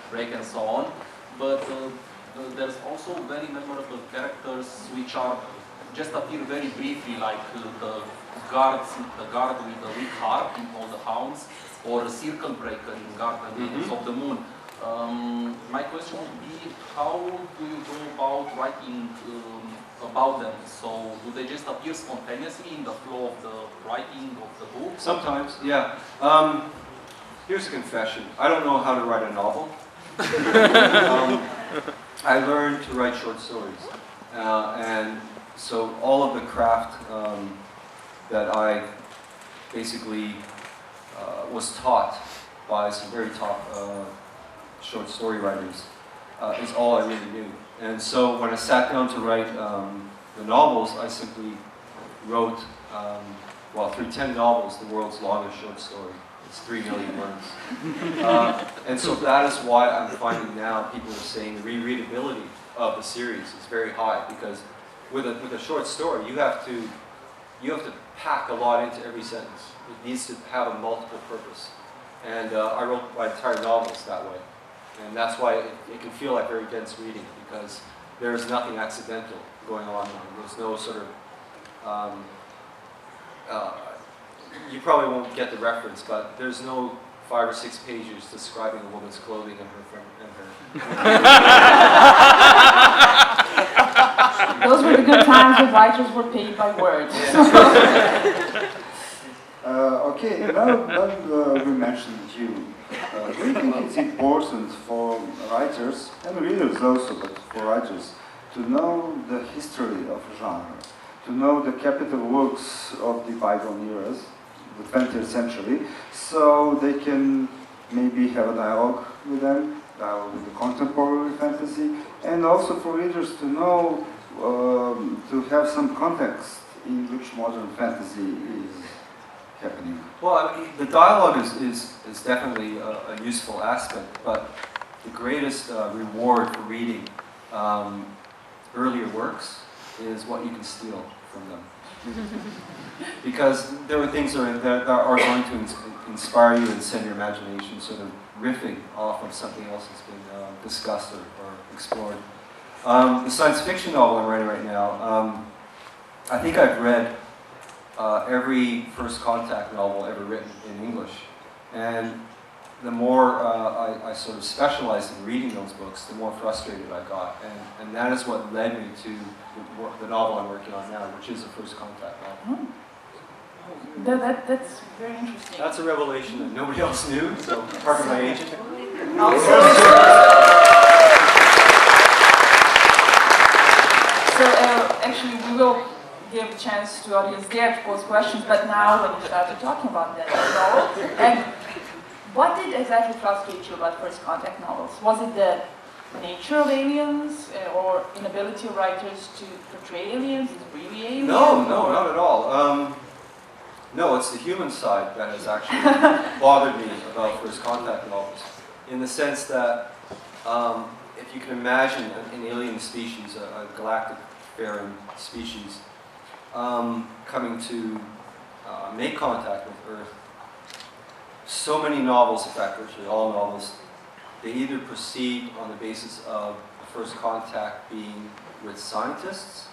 Drake and so on. But there's also very memorable characters which are just appear very briefly, like the guard with the weak harp in All the Hounds, or a circle breaker in Guardians of the Moon. My question would be, how do you go about writing about them? So, do they just appear spontaneously in the flow of the writing of the book? Sometimes, yeah. Here's a confession. I don't know how to write a novel. I learned to write short stories. And so all of the craft that I basically was taught by some very top short story writers is all I really knew. And so when I sat down to write the novels, I simply wrote, through 10 novels, the world's longest short story. It's 3 million words. And so that is why I'm finding now people are saying the rereadability of the series is very high, because with a short story, you have to pack a lot into every sentence. It needs to have a multiple purpose. And I wrote my entire novels that way. And that's why it can feel like very dense reading, because there's nothing accidental going on. There's no sort of, you probably won't get the reference, but there's no 5 or 6 pages describing a woman's clothing and her. Those were the good times when writers were paid by words. Okay, now we mentioned Dune. I think it's important for writers, and readers also, but for writers, to know the history of a genre, to know the capital works of the bygone eras, the 20th century, so they can maybe have a dialogue with them, dialogue with the contemporary fantasy, and also for readers to know, to have some context in which modern fantasy is happening. Well, I mean, the dialogue is definitely a useful aspect, but the greatest reward for reading earlier works is what you can steal from them. Because there are things that are going to inspire you and send your imagination sort of riffing off of something else that's been discussed or explored. The science fiction novel I'm writing right now, I think I've read every First Contact novel ever written in English. And the more I sort of specialized in reading those books, the more frustrated I got. And that is what led me to the novel I'm working on now, which is a First Contact novel. That's very interesting. That's a revelation that nobody else knew, so pardon my agent. So actually we will give a chance to audience there to pose questions, but now when you started talking about that novel, and what did exactly frustrate you about First Contact novels? Was it the nature of aliens or inability of writers to portray aliens as really aliens? No, not at all. No, it's the human side that has actually bothered me about First Contact novels, in the sense that if you can imagine an alien species, a galactic faring species, coming to make contact with Earth, so many novels, in fact virtually all novels, they either proceed on the basis of the first contact being with scientists,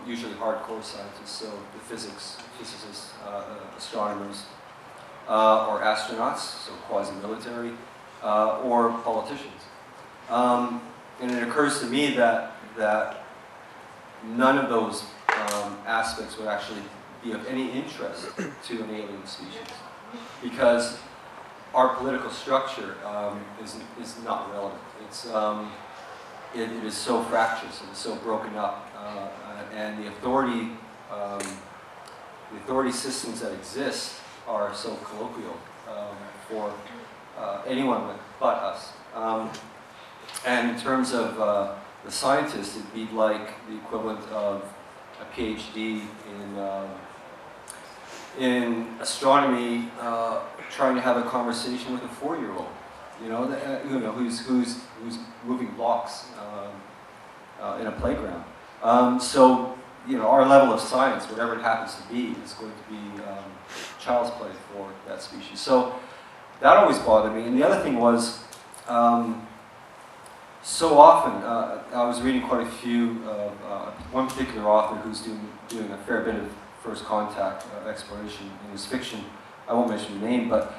usually hardcore scientists, so the physicists, astronomers, or astronauts, so quasi-military, or politicians. And it occurs to me that none of those aspects would actually be of any interest to an alien species, because our political structure is not relevant. It is so fractious, it is so broken up, and the authority systems that exist are so colloquial for anyone but us. And in terms of the scientist, it'd be like the equivalent of a PhD in astronomy trying to have a conversation with a 4-year-old, who's moving blocks in a playground. So, our level of science, whatever it happens to be, is going to be child's play for that species. So that always bothered me. And the other thing was, so often, I was reading quite a few, one particular author who's doing a fair bit of First Contact exploration in his fiction. I won't mention the name, but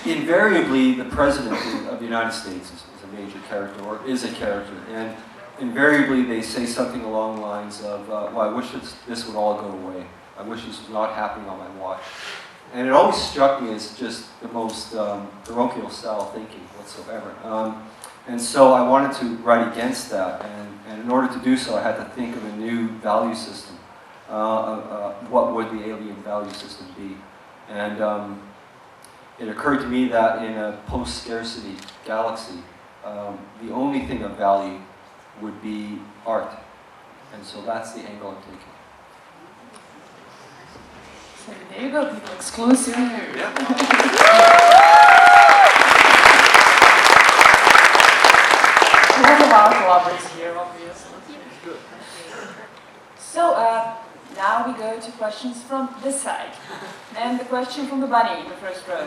invariably the President of the United States is a major character, or is a character, and invariably they say something along the lines of, well, I wish this would all go away. I wish this was not happening on my watch. And it always struck me as just the most parochial style thinking whatsoever. And so I wanted to write against that, and in order to do so I had to think of a new value system. What would the alien value system be? And it occurred to me that in a post-scarcity galaxy, the only thing of value would be art. And so that's the angle I'm taking. So there you go, people, exclusive. Yeah. We have a lot of lovers here, obviously. Good. So now we go to questions from this side. And the question from the bunny in the first row.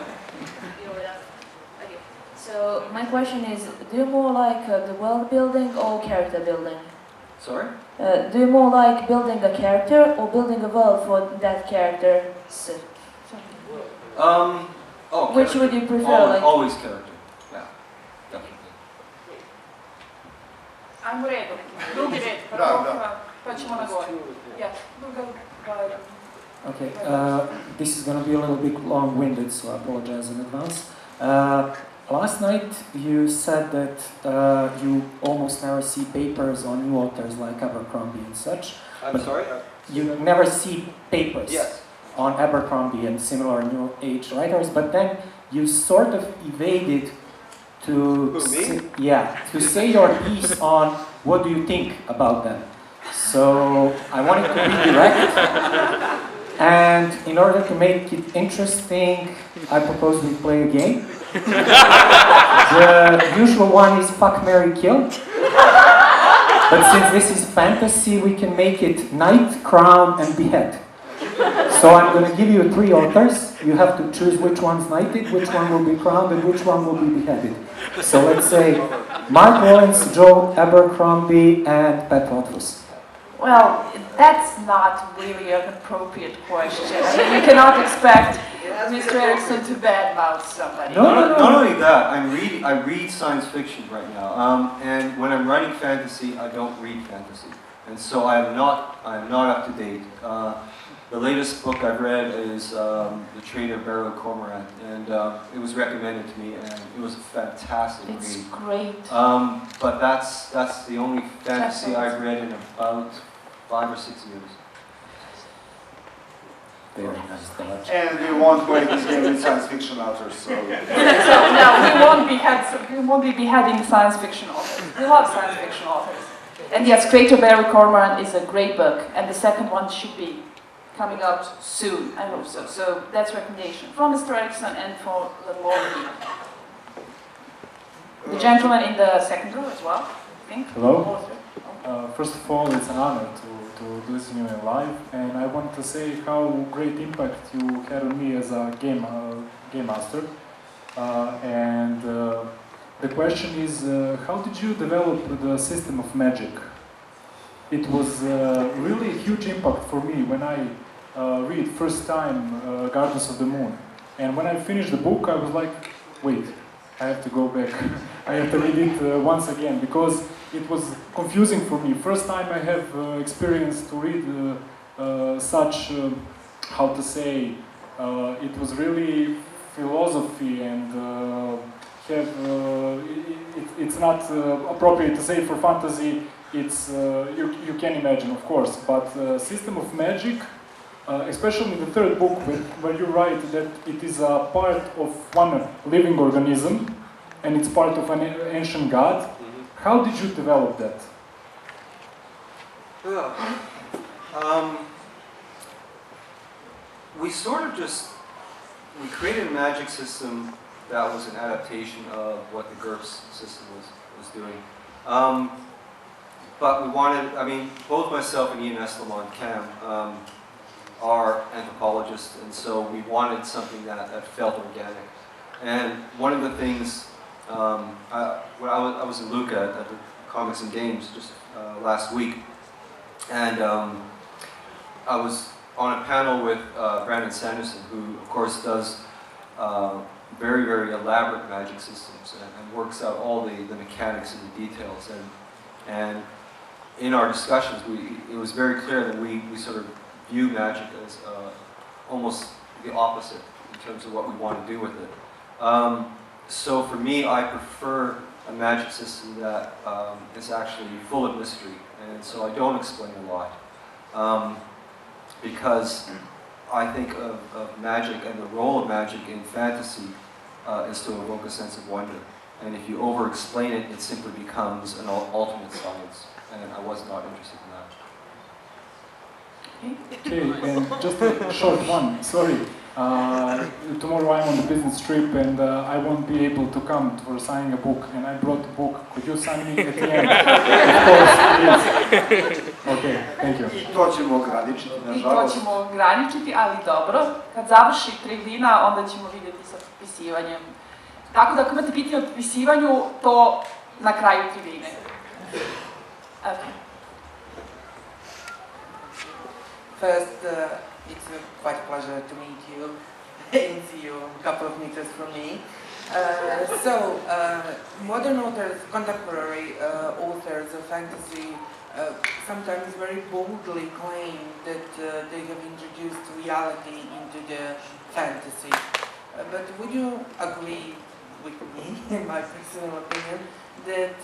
So my question is, do you more like the world building or character building? Sorry? Do you more like building a character or building a world for that character? Which would you prefer? Always character. Yeah, definitely. I'm ready. Drugi red, pa ćemo na gore. Yeah, druga, Okay, this is going to be a little bit long-winded, so I apologize in advance. Last night you said that you almost never see papers on new authors like Abercrombie and such. I'm sorry? You never see papers Yes. on Abercrombie and similar new age writers, but then you sort of evaded to to say your piece on what do you think about them. So I wanted to be direct, and in order to make it interesting, I propose we play a game. The usual one is fuck, marry, kill. But since this is fantasy, we can make it knight, crown, and behead. So I'm going to give you 3 authors. You have to choose which one's knighted, which one will be crowned, and which one will be beheaded. So let's say Mark Lawrence, Joe Abercrombie, and Pat Rothfuss. Well, that's not really an appropriate question. I mean, you cannot expect Mr. Eriksson to badmouth somebody. No. Not only that, I read science fiction right now, and when I'm writing fantasy, I don't read fantasy, and so I'm not up to date. The latest book I've read is The Trade of Belgrade Comic Con, and it was recommended to me, and it was a fantastic read. It's great. But that's the only fantasy I've read in about 5 or 6 years. Very nice thought. And we won't play this game with science fiction authors, so... So no, we won't be beheading science fiction authors. We love science fiction authors. And yes, Trade of Belgrade Comic Con is a great book, and the second one should be coming out soon, I hope so. So that's a recommendation from Mr. Eriksson and for the Lordy. The gentleman in the second row as well, I think. Hello. First of all, it's an honor to listen to you in live, and I want to say how great impact you had on me as a game master. The question is, how did you develop the system of magic? It was really a huge impact for me when I read first time Gardens of the Moon. And when I finished the book, I was like, wait, I have to go back. I have to read it once again, because it was confusing for me. First time I have experience to read such, how to say, it was really philosophy and it's not appropriate to say for fantasy. It's you can imagine, of course, but system of magic, especially in the third book, where you write that it is a part of one living organism, and it's part of an ancient god. How did you develop that? We created a magic system that was an adaptation of what the GURPS system was doing. But we wanted, both myself and Ian Eslamon Cam are anthropologists, and so we wanted something that felt organic. And one of the things, when I was in Lucca at the Comics and Games just last week, and I was on a panel with Brandon Sanderson, who of course does very, very elaborate magic systems and works out all the mechanics and the details. And in our discussions, it was very clear that we sort of view magic as almost the opposite in terms of what we want to do with it. So for me, I prefer a magic system that is actually full of mystery, and so I don't explain a lot. Because I think of magic and the role of magic in fantasy is to evoke a sense of wonder. And if you over-explain it, it simply becomes an ultimate science, and I was not interested in that. Okay, and just a short one, sorry. Tomorrow I'm on the business trip and I won't be able to come for signing a book, and I brought the book. Could you sign me at the end? Of course, please. Okay, thank you. I to ćemo ograničiti, ali dobro. Kad završi tribina, onda ćemo vidjeti sa potpisivanjem. Tako da ako imate pitanje o potpisivanju, to na kraju tribine. Okay. First, it's quite a pleasure to meet you and see you a couple of meters from me. Modern authors, contemporary authors of fantasy sometimes very boldly claim that they have introduced reality into the fantasy. But would you agree with me, in my personal opinion, that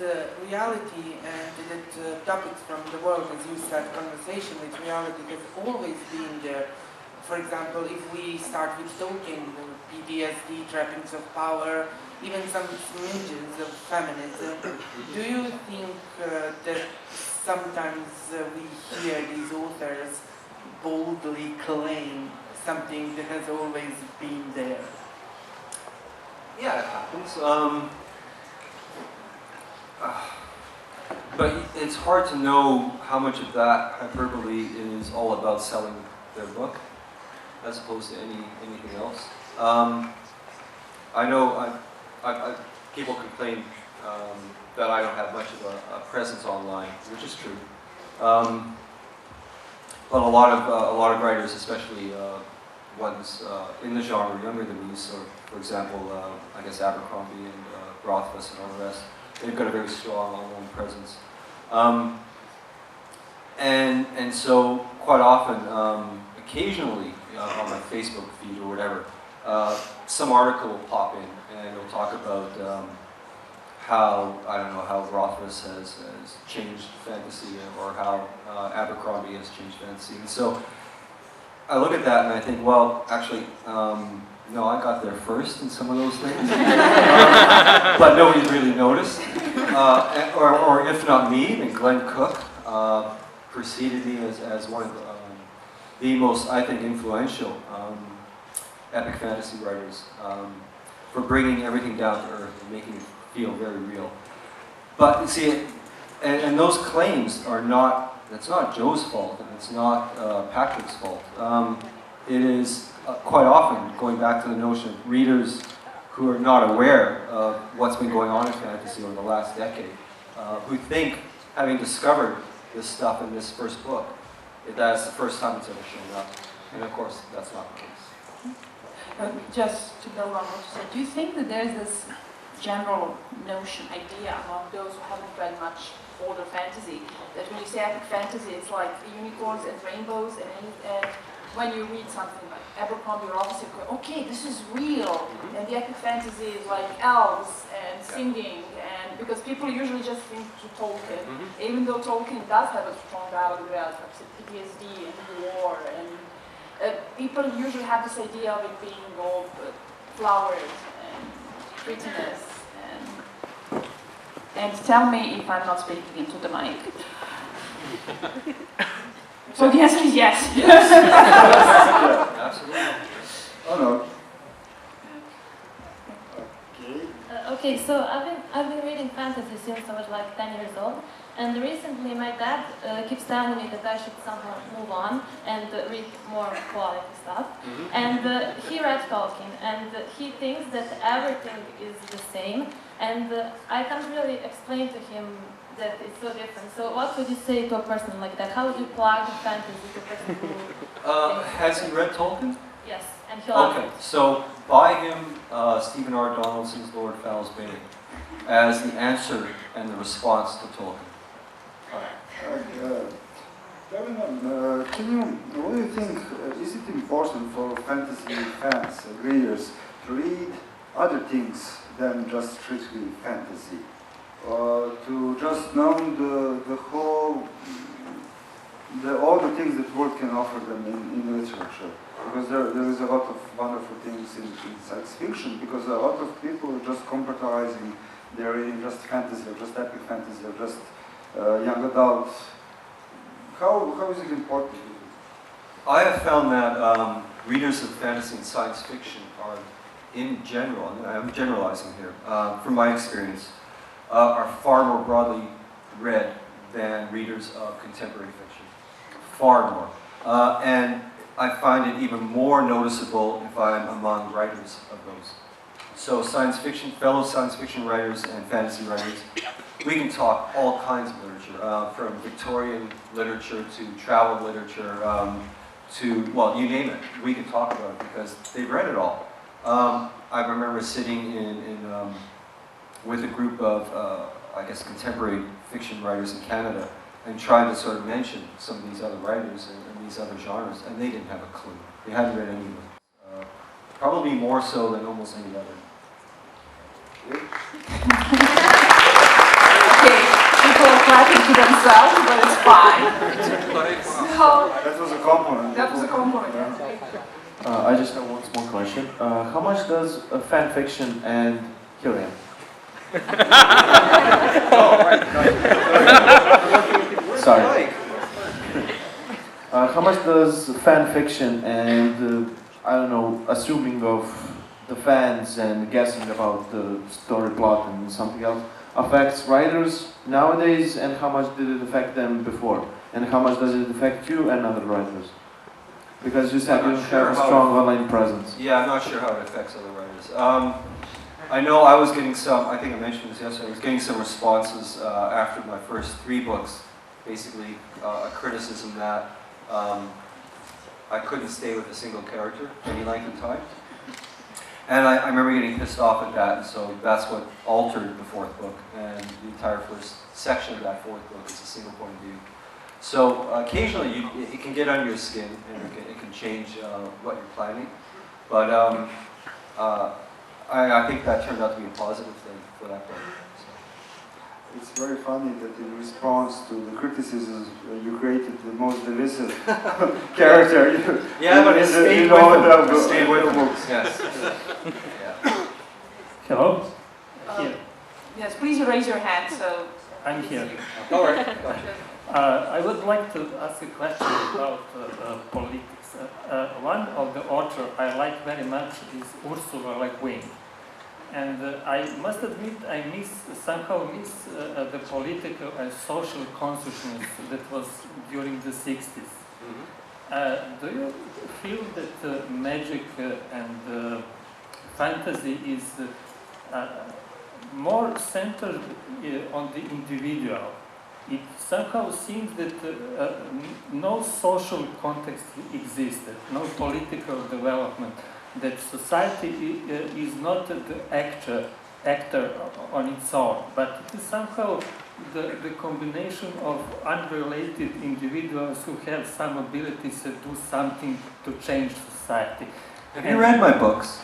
reality and that topics from the world, as you start conversation with reality, has always been there? For example, if we start with Tolkien, PTSD, trappings of power, even some smidgens of feminism, do you think that sometimes we hear these authors boldly claim something that has always been there? Yeah, it happens. But it's hard to know how much of that hyperbole is all about selling their book, as opposed to anything else. I know people complain that I don't have much of a presence online, which is true. But a lot of writers, especially ones in the genre younger than me, so for example, I guess Abercrombie and Rothfuss and all the rest, they've got a very strong online presence. And so quite often, occasionally on my Facebook feed or whatever, some article will pop in and it'll talk about how, I don't know, how Rothfuss has changed fantasy or how Abercrombie has changed fantasy. And so I look at that and I think, well, actually, no, I got there first in some of those things, but nobody's really noticed. Or if not me, then Glenn Cook preceded me as one of the most, I think, influential epic fantasy writers for bringing everything down to earth and making it feel very real. But you see, and those claims are not, it's not Joe's fault and it's not Patrick's fault. It is quite often going back to the notion of readers who are not aware of what's been going on in fantasy over the last decade, who think, having discovered this stuff in this first book, that's the first time it's ever shown up. And of course, that's not the case. Just to build on what you said, do you think that there's this general notion, idea among those who haven't read much older fantasy, that when you say epic fantasy, it's like unicorns and rainbows, and when you read something like Abercrombie or Rothfuss, you go, okay, this is real, and the epic fantasy is like elves and singing, and because people usually just think to Tolkien, even though Tolkien does have a strong dialogue with reality, like PTSD and war, and people usually have this idea of it being all flowers and prettiness, and tell me if I'm not speaking into the mic. So the answer is yes. Yes, absolutely. Oh no. Okay, so I've been reading fantasy since I was like 10 years old, and recently my dad keeps telling me that I should somehow move on and read more quality stuff. And he read Tolkien, and he thinks that everything is the same, and I can't really explain to him that it's so different. So what would you say to a person like that? How would you plug fantasy to a person who... Has he read Tolkien? Yes, and he loves Okay, it. so buy him Stephen R. Donaldson's Lord Fowl's Bane as the answer and the response to Tolkien. What do you think, is it important for fantasy fans, readers, to read other things than just strictly fantasy? To just know all the things that world can offer them in literature? Because there is a lot of wonderful things in science fiction, because a lot of people are just compartmentalizing, they're reading just fantasy, or just epic fantasy, or just young adults. How is it important? I have found that readers of fantasy and science fiction are, in general, and I'm generalizing here, from my experience, are far more broadly read than readers of contemporary fiction. Far more. And I find it even more noticeable if I'm among writers of those. So science fiction, fellow science fiction writers and fantasy writers, we can talk all kinds of literature, from Victorian literature to travel literature, to, well, you name it, we can talk about it because they've read it all. I remember sitting with a group of, I guess, contemporary fiction writers in Canada and trying to sort of mention some of these other writers and these other genres, and they didn't have a clue. They hadn't read any of them. Probably more so than almost any other. Okay, people are clapping to themselves, but it's fine. So, That was a compliment. that was a compliment. I just have one small question. How much does fan fiction and here I am. Sorry. How much does fan fiction and I don't know, assuming of the fans and guessing about the story plot and something else affects writers nowadays, and how much did it affect them before? And how much does it affect you and other writers? Because you said you have a strong online presence. Yeah, I'm not sure how it affects other writers. I know I was getting some, I think I mentioned this yesterday, I was getting some responses after my first 3 books, basically a criticism that I couldn't stay with a single character any length of time. And I remember getting pissed off at that, and so that's what altered the 4th book. And the entire first section of that 4th book is a single point of view. So occasionally it can get under your skin, and it can change what you're planning. But I think that turned out to be a positive thing for that book. It's very funny that in response to the criticisms, you created the most divisive character. Yeah, but it stayed with them. Stayed with them. Yes. Yeah. Hello? Here. Yes, please raise your hand. So I'm here. All right. I would like to ask a question about politics. One of the authors I like very much is Ursula Le Guin. And I must admit, I somehow miss the political and social consciousness that was during the 60s. Do you feel that magic and fantasy is more centered on the individual? It somehow seems that no social context existed, no political development, that society is not the actor on its own, but it is somehow the combination of unrelated individuals who have some abilities to do something to change society. Have you read my books?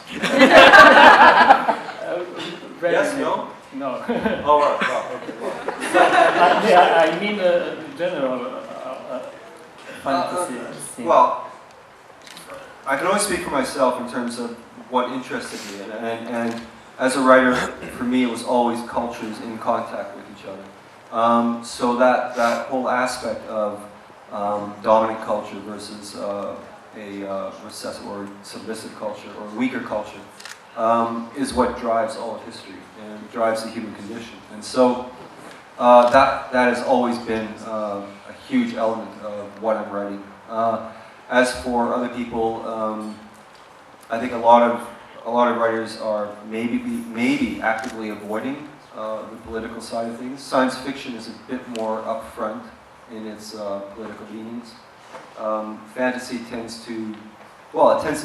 Yes, no? No. Oh, right. Okay, well. I mean general fantasy. Well, I can only speak for myself in terms of what interested me, and as a writer, for me, it was always cultures in contact with each other. So that whole aspect of dominant culture versus a recessive or submissive culture or weaker culture is what drives all of history and drives the human condition. And so that has always been a huge element of what I'm writing. As for other people, I think a lot of writers are maybe actively avoiding the political side of things. Science fiction is a bit more upfront in its political meanings. Fantasy tends to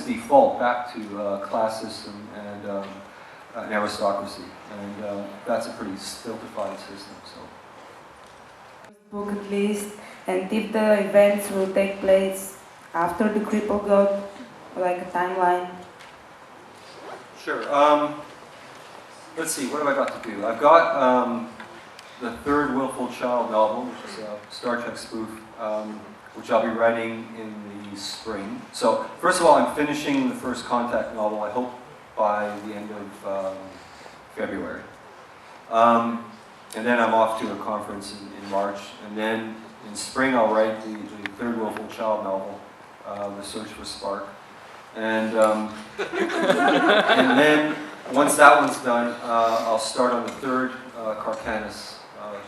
default back to class system and an aristocracy, and that's a pretty stultified system. So. Book at least, and if the events will take place after the cripple god, like a timeline. Sure. Let's see, what have I got to do? I've got the 3rd Willful Child novel, which is a Star Trek spoof, which I'll be writing in the spring. So, first of all, I'm finishing the First Contact novel, I hope by the end of February. And then I'm off to a conference in March, and then in spring I'll write the 3rd Willful Child novel, The Search for Spark. And then once that one's done, I'll start on the 3rd Carcanus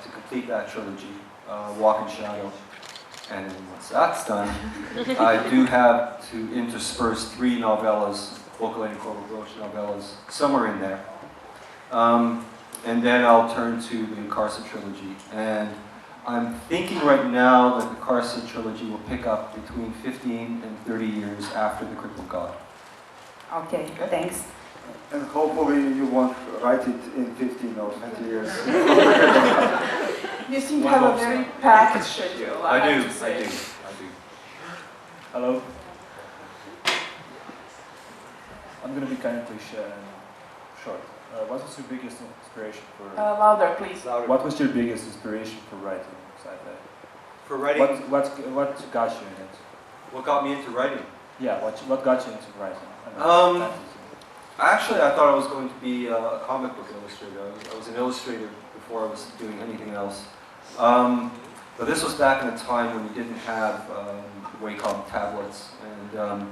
to complete that trilogy, Walk in Shadow. And then once that's done, I do have to intersperse 3 novellas, Vocalene Corporal Broach novellas, somewhere in there. And then I'll turn to the Carson trilogy. And I'm thinking right now that the Carson trilogy will pick up between 15 and 30 years after The Crippled God. Okay, thanks. And hopefully you won't write it in 15 or 20 years. You seem to have a very packed schedule. I do. Hello. I'm going to be kind of cliche and short. What was your biggest inspiration for? Louder, please. What was your biggest inspiration for writing sci-fi? For writing? What got you in it? What got me into writing? Yeah, what got you into writing? Actually, I thought I was going to be a comic book illustrator. I was an illustrator before I was doing anything else. But this was back in a time when you didn't have Wacom tablets, and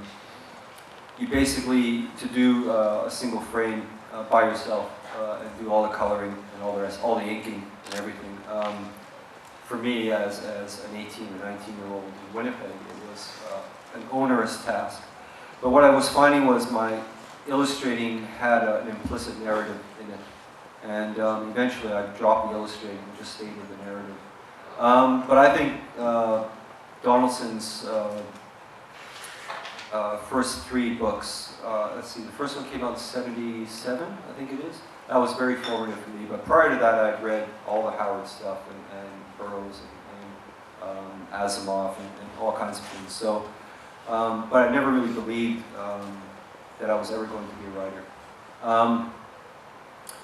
you basically, to do a single frame by yourself and do all the coloring and all the rest, all the inking and everything. For me, as an 18 or 19-year-old in Winnipeg, it was an onerous task. But what I was finding was my illustrating had an implicit narrative in it. And eventually I dropped the illustrating and just stayed with the narrative. But I think Donaldson's first 3 books, let's see, the first one came out in '77, I think it is. That was very formative for me. But prior to that, I'd read all the Howard stuff and Burroughs and Asimov and all kinds of things. So, but I never really believed that I was ever going to be a writer.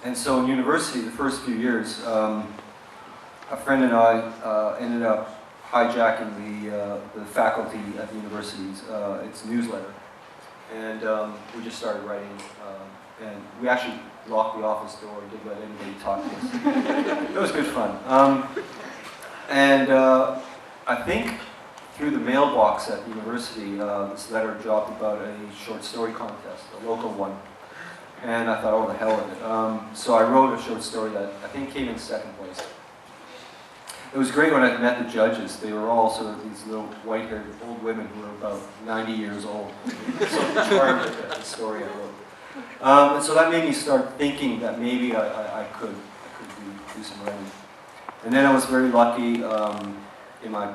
And so in university, the first few years, a friend and I ended up hijacking the faculty at the university's its newsletter, and we just started writing. And we actually locked the office door and didn't let anybody talk to us. It was good fun. And I think through the mailbox at the university, this letter dropped about a short story contest, a local one. And I thought, oh, the hell with it. So I wrote a short story that I think came in 2nd place. It was great when I met the judges. They were all sort of these little white-haired old women who were about 90 years old. So charmed at the story I wrote. And so that made me start thinking that maybe I could do some writing. And then I was very lucky in my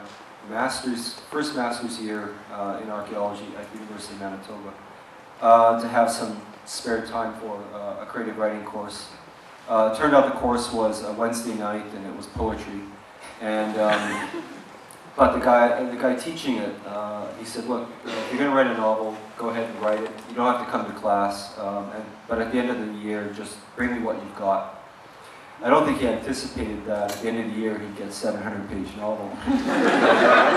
first master's year in archaeology at the University of Manitoba to have some spare time for a creative writing course. It turned out the course was a Wednesday night and it was poetry. And but the guy teaching it, he said, look, if you're going to write a novel, go ahead and write it. You don't have to come to class. But at the end of the year, just bring me what you've got. I don't think he anticipated that at the end of the year he'd get a 700-page novel.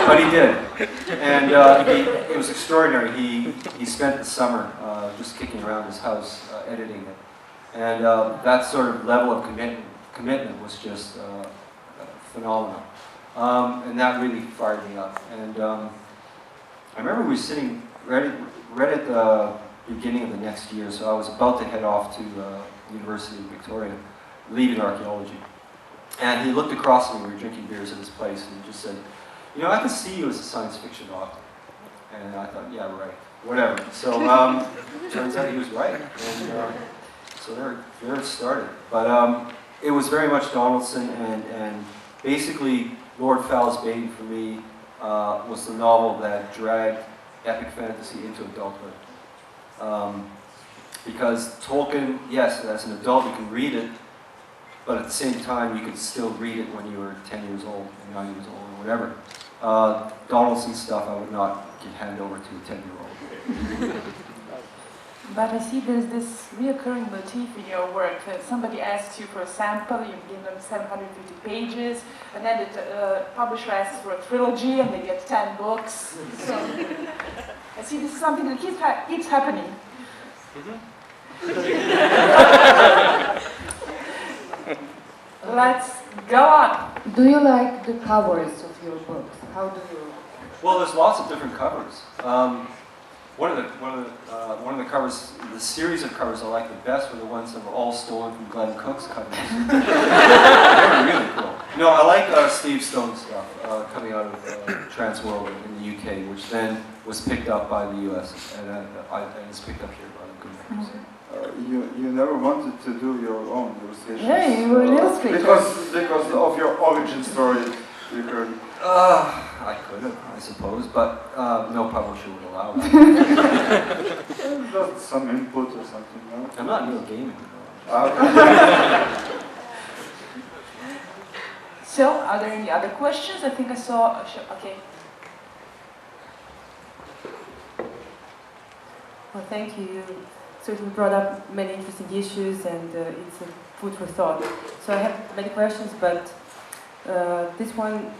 But he did. And it was extraordinary. He spent the summer just kicking around his house, editing it. And that sort of level of commitment was just phenomenal. And that really fired me up. And I remember we were sitting right at the beginning of the next year, so I was about to head off to the University of Victoria, leaving archaeology. And he looked across at me, we were drinking beers at his place, and he just said, you know, I can see you as a science fiction author. And I thought, yeah, right, whatever. So turns out he was right. And so there it started. But it was very much Donaldson, and basically Lord Fowle's Bane for me was the novel that dragged epic fantasy into adulthood. Because Tolkien, yes, as an adult you can read it, but at the same time you could still read it when you were 10 years old, or 9 years old, or whatever. Donaldson's stuff I would not hand over to a 10-year-old. But I see there's this reoccurring motif in your work that somebody asks you for a sample, you give them 750 pages, and then the publisher asks for a trilogy and they get 10 books. So I see this is something that keeps happening. Let's go on. Do you like the covers of your books? How do you? Well, there's lots of different covers. One of the covers, the series of covers I like the best were the ones that were all stolen from Glenn Cook's covers. They were really cool. No, I like Steve Stone's stuff coming out of Transworld in the UK, which then was picked up by the US, and it's picked up here by the good makers. You never wanted to do your own illustrations. Yeah, you were an illustrator. Because of your origin story. I could have. I suppose, but no publisher would allow that. Just some input or something, no? I'm not neogaming. So, are there any other questions? I think I saw. Okay. Well, thank you. You certainly brought up many interesting issues, and it's a food for thought. So I have many questions, but this one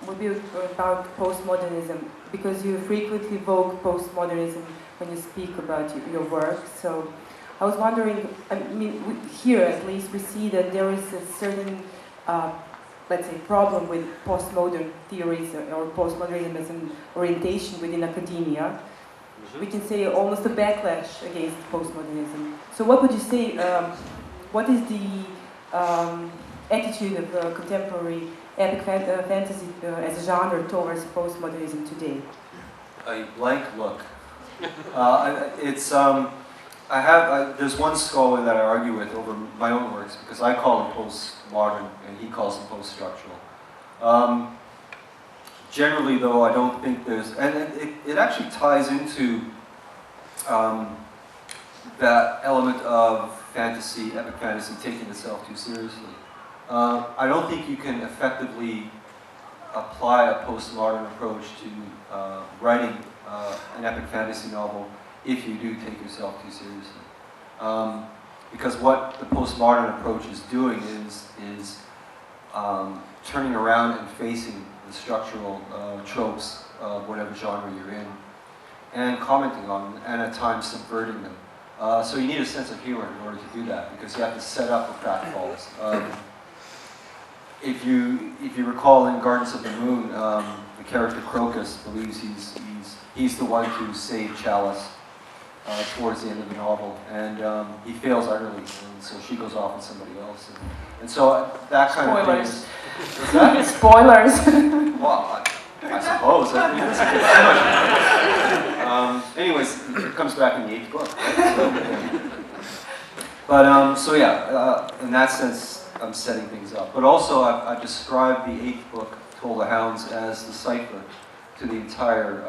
will be about postmodernism, because you frequently evoke postmodernism when you speak about your work. So I was wondering, I mean, here at least we see that there is a certain, let's say, problem with postmodern theories or postmodernism as an orientation within academia. We can say almost a backlash against postmodernism. So what would you say, what is the attitude of contemporary epic fantasy as a genre towards postmodernism today? A blank look. There's one scholar that I argue with over my own works, because I call him postmodern and he calls him post-structural. Generally, though, I don't think there's, and it actually ties into that element of fantasy, epic fantasy, taking itself too seriously. I don't think you can effectively apply a postmodern approach to writing an epic fantasy novel if you do take yourself too seriously. Because what the postmodern approach is doing is turning around and facing the structural tropes of whatever genre you're in, and commenting on them, and at times subverting them. So you need a sense of humor in order to do that, because you have to set up the pratfalls. If you recall in Gardens of the Moon, the character Crocus believes he's the one to save Chalice towards the end of the novel, and he fails utterly, and so she goes off with somebody else, and so that kind of thing is. What's that? Spoilers. Well, I suppose. I mean, anyways, it comes back in the 8th book. Right? So, yeah. But so yeah, in that sense, I'm setting things up. But also, I've described the 8th book, Toll the Hounds, as the cipher to the entire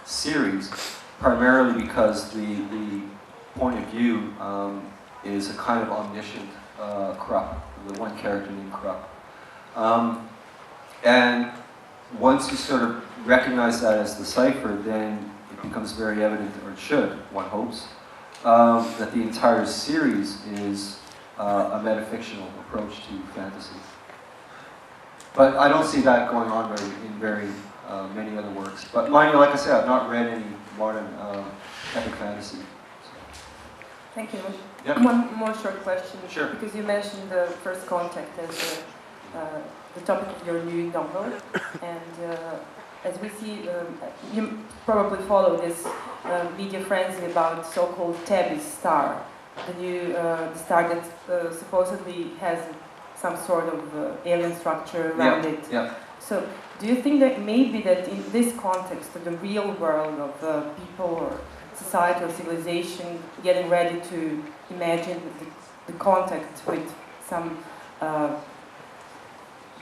series, primarily because the point of view is a kind of omniscient Krupp, the one character named Krupp. And once you sort of recognize that as the cipher, then it becomes very evident, or it should, one hopes, that the entire series is a metafictional approach to fantasy. But I don't see that going on in very many other works. But mind you, like I said, I've not read any modern epic fantasy. Thank you. Yep. One more short question. Sure. Because you mentioned the first contact as the topic of your new novel, and as we see, you probably follow this media frenzy about so-called Tabby's star, the new the star that supposedly has some sort of alien structure around it. Yeah. So, do you think that maybe that in this context of the real world of people or society or civilization getting ready to imagine the contact with some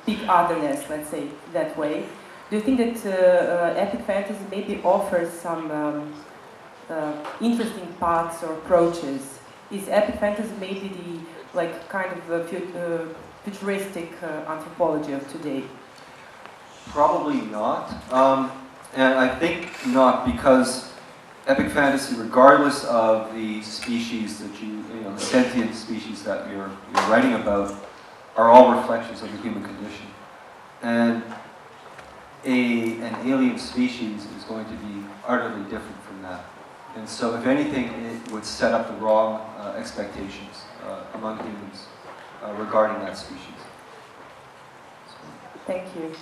big otherness, let's say, that way, do you think that epic fantasy maybe offers some interesting paths or approaches? Is epic fantasy maybe the kind of futuristic anthropology of today? Probably not. And I think not, because epic fantasy, regardless of the species that the sentient species that you're writing about, are all reflections of the human condition. And an alien species is going to be utterly different from that. And so, if anything, it would set up the wrong expectations among humans regarding that species. Thank you.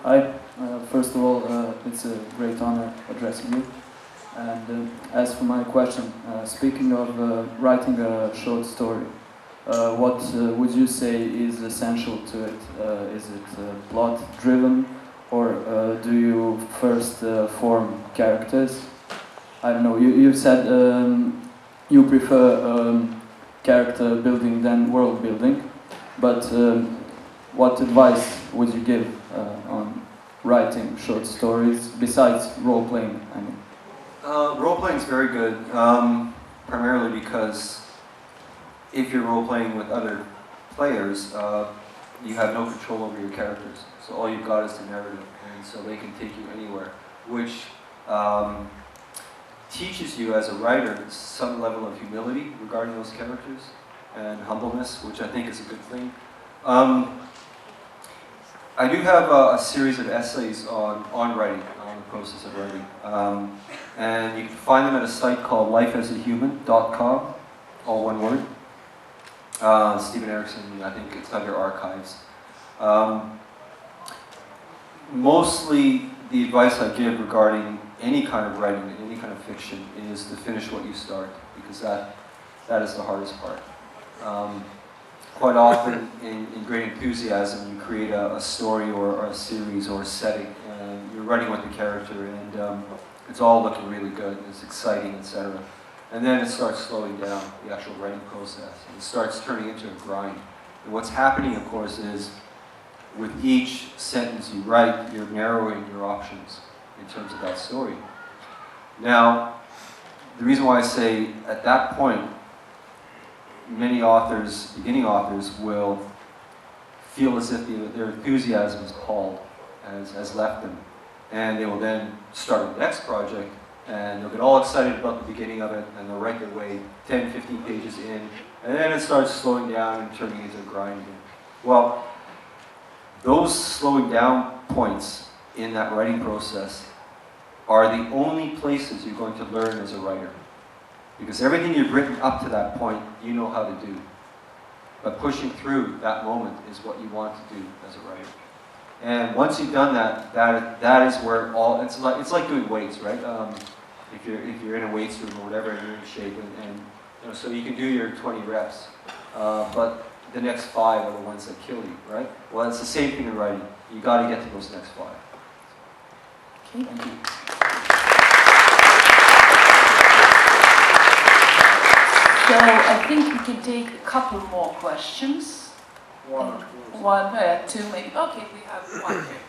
Hi. First of all, it's a great honor addressing you. And as for my question, speaking of writing a short story, what would you say is essential to it? Is it plot-driven, or do you first form characters? I don't know, you said you prefer character building than world building, but what advice would you give on writing short stories besides role-playing? I mean, role-playing is very good, primarily because if you're role-playing with other players, you have no control over your characters. So all you've got is the narrative, and so they can take you anywhere, which teaches you as a writer some level of humility regarding those characters and humbleness, which I think is a good thing. I do have a series of essays on writing, on the process of writing, and you can find them at a site called lifeasahuman.com, all one word. Stivenom Eriskonom, I think it's under archives. Mostly the advice I give regarding any kind of writing, any kind of fiction, is to finish what you start, because that is the hardest part. Quite often, in great enthusiasm, you create a story or a series or a setting, and you're running with the character, and it's all looking really good, it's exciting, etc. And then it starts slowing down, the actual writing process. It starts turning into a grind. And what's happening, of course, is with each sentence you write, you're narrowing your options in terms of that story. Now, the reason why I say at that point, many authors, beginning authors, will feel as if their enthusiasm is palled, has left them. And they will then start the next project, and they'll get all excited about the beginning of it, and they'll write their way 10, 15 pages in, and then it starts slowing down and turning into a grind again. Well, those slowing down points in that writing process are the only places you're going to learn as a writer. Because everything you've written up to that point, you know how to do. But pushing through that moment is what you want to do as a writer. And once you've done that, that is where all, it's like doing weights, right? If you're in a weights room or whatever, and you're in shape, and you know, so you can do your 20 reps, but the next 5 are the ones that kill you, right? Well, it's the same thing in writing. You got to get to those next 5. Okay. Thank you. So I think we can take a couple more questions. One, two, maybe. Okay, we have one here.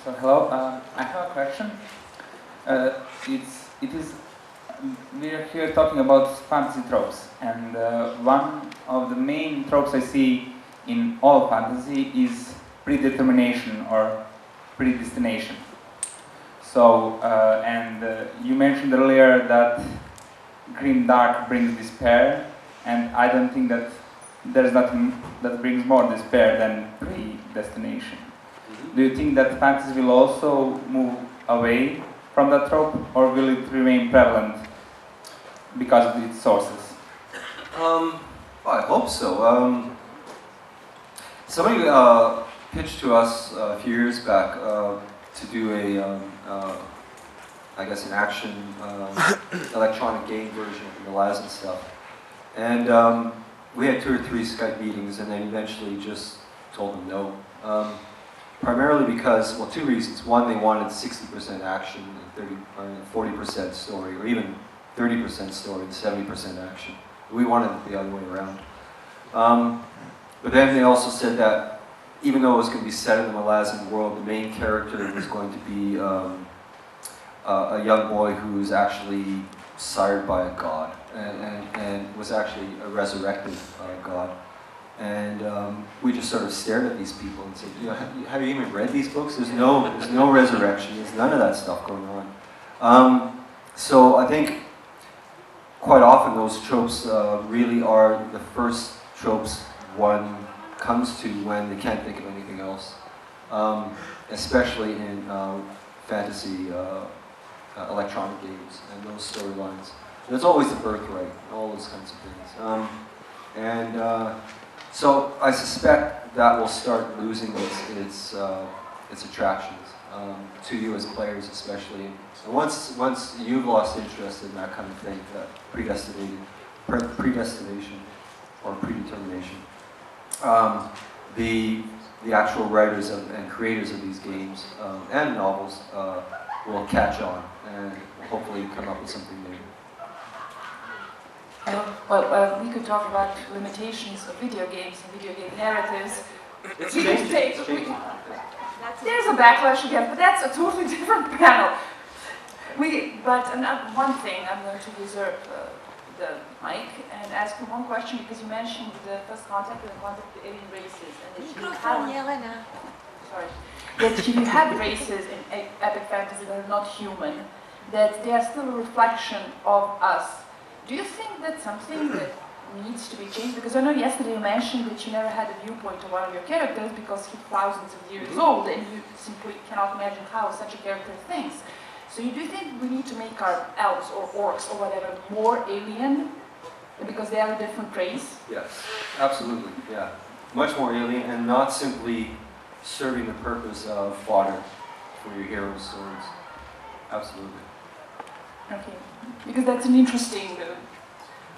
So hello, I have a question. We are here talking about fantasy tropes, and one of the main tropes I see in all fantasy is predetermination or predestination. So, you mentioned earlier that grim dark brings despair, and I don't think that there's nothing that brings more despair than predestination. Do you think that fantasy will also move away from that trope, or will it remain prevalent because of its sources? I hope so. Somebody pitched to us a few years back to do I guess an action electronic game version of the Malazan stuff. And we had 2 or 3 Skype meetings, and then eventually just told them no. Primarily because, well, 2 reasons. One, they wanted 60% action and 40% story, or even 30% story and 70% action. We wanted it the other way around. But then they also said that even though it was going to be set in the Malazan world, the main character was going to be a young boy who was actually sired by a god, and was actually a resurrected god. And we just sort of stared at these people and said, you know, have you even read these books? There's no resurrection. There's none of that stuff going on. So I think quite often those tropes really are the first tropes one comes to when they can't think of anything else, especially in fantasy electronic games and those storylines. There's always the birthright, all those kinds of things. So I suspect that will start losing its attractions to you as players, especially. And once you've lost interest in that kind of thing, that predestination or predetermination, the actual writers and creators of these games and novels will catch on and hopefully come up with something new. Well, we could talk about limitations of video games and video game narratives. It's We could changing. take- It's changing. There's a backlash again, but that's a totally different panel. But one thing, I'm going to usurp the mic and ask you one question, because you mentioned the first contact and the contact with alien races, and that you have, sorry, that you have races in epic fantasy that are not human, that they are still a reflection of us. Do you think that's something that needs to be changed? Because I know yesterday you mentioned that you never had a viewpoint of one of your characters because he's thousands of years old, and you simply cannot imagine how such a character thinks. So do you think we need to make our elves or orcs or whatever more alien because they are a different race? Yes, absolutely, yeah. Much more alien and not simply serving the purpose of fodder for your heroes' stories. Absolutely. Okay, because that's an interesting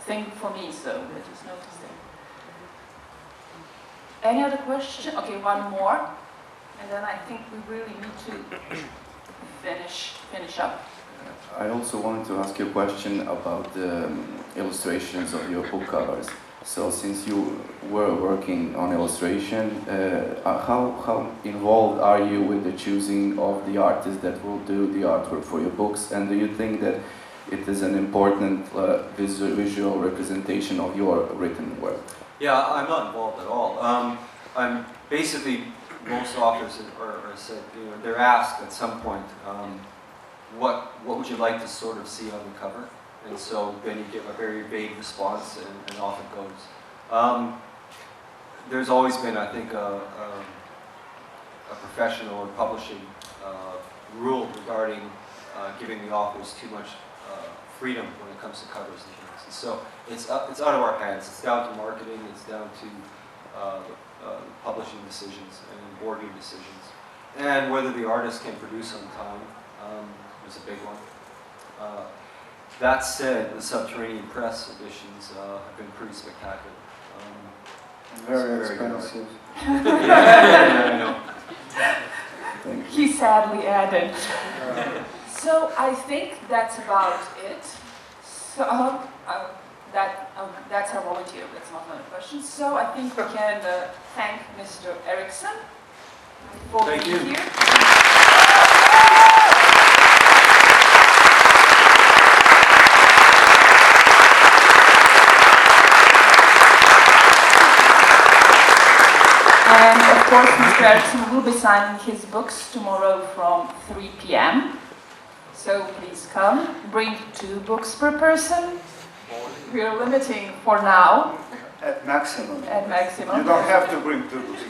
thing for me, so I just noticed it. Any other question? Okay, one more, and then I think we really need to finish up. I also wanted to ask you a question about the illustrations of your book covers. So since you were working on illustration, how involved are you with the choosing of the artists that will do the artwork for your books? And do you think that it is an important visual representation of your written work? Yeah, I'm not involved at all. I'm basically, most authors are said, they're asked at some point, what would you like to sort of see on the cover? And so then you get a very vague response, and off it goes. There's always been, I think, a professional or publishing rule regarding giving the authors too much freedom when it comes to covers and things. And so it's out of our hands. It's down to marketing. It's down to publishing decisions and boarding decisions, and whether the artist can produce on time is a big one. That said, the Subterranean Press editions have been pretty spectacular. Very good art. expensive. Yeah, I know. He sadly added. So I think that's about it. So that's our volunteer. That's not another question. So I think we can thank Mr. Eriksson for being here. And of course, Mr. Eriksson will be signing his books tomorrow from 3 p.m. So please come. Bring 2 books per person. We are limiting for now. At maximum. At maximum. You don't have to bring 2 books.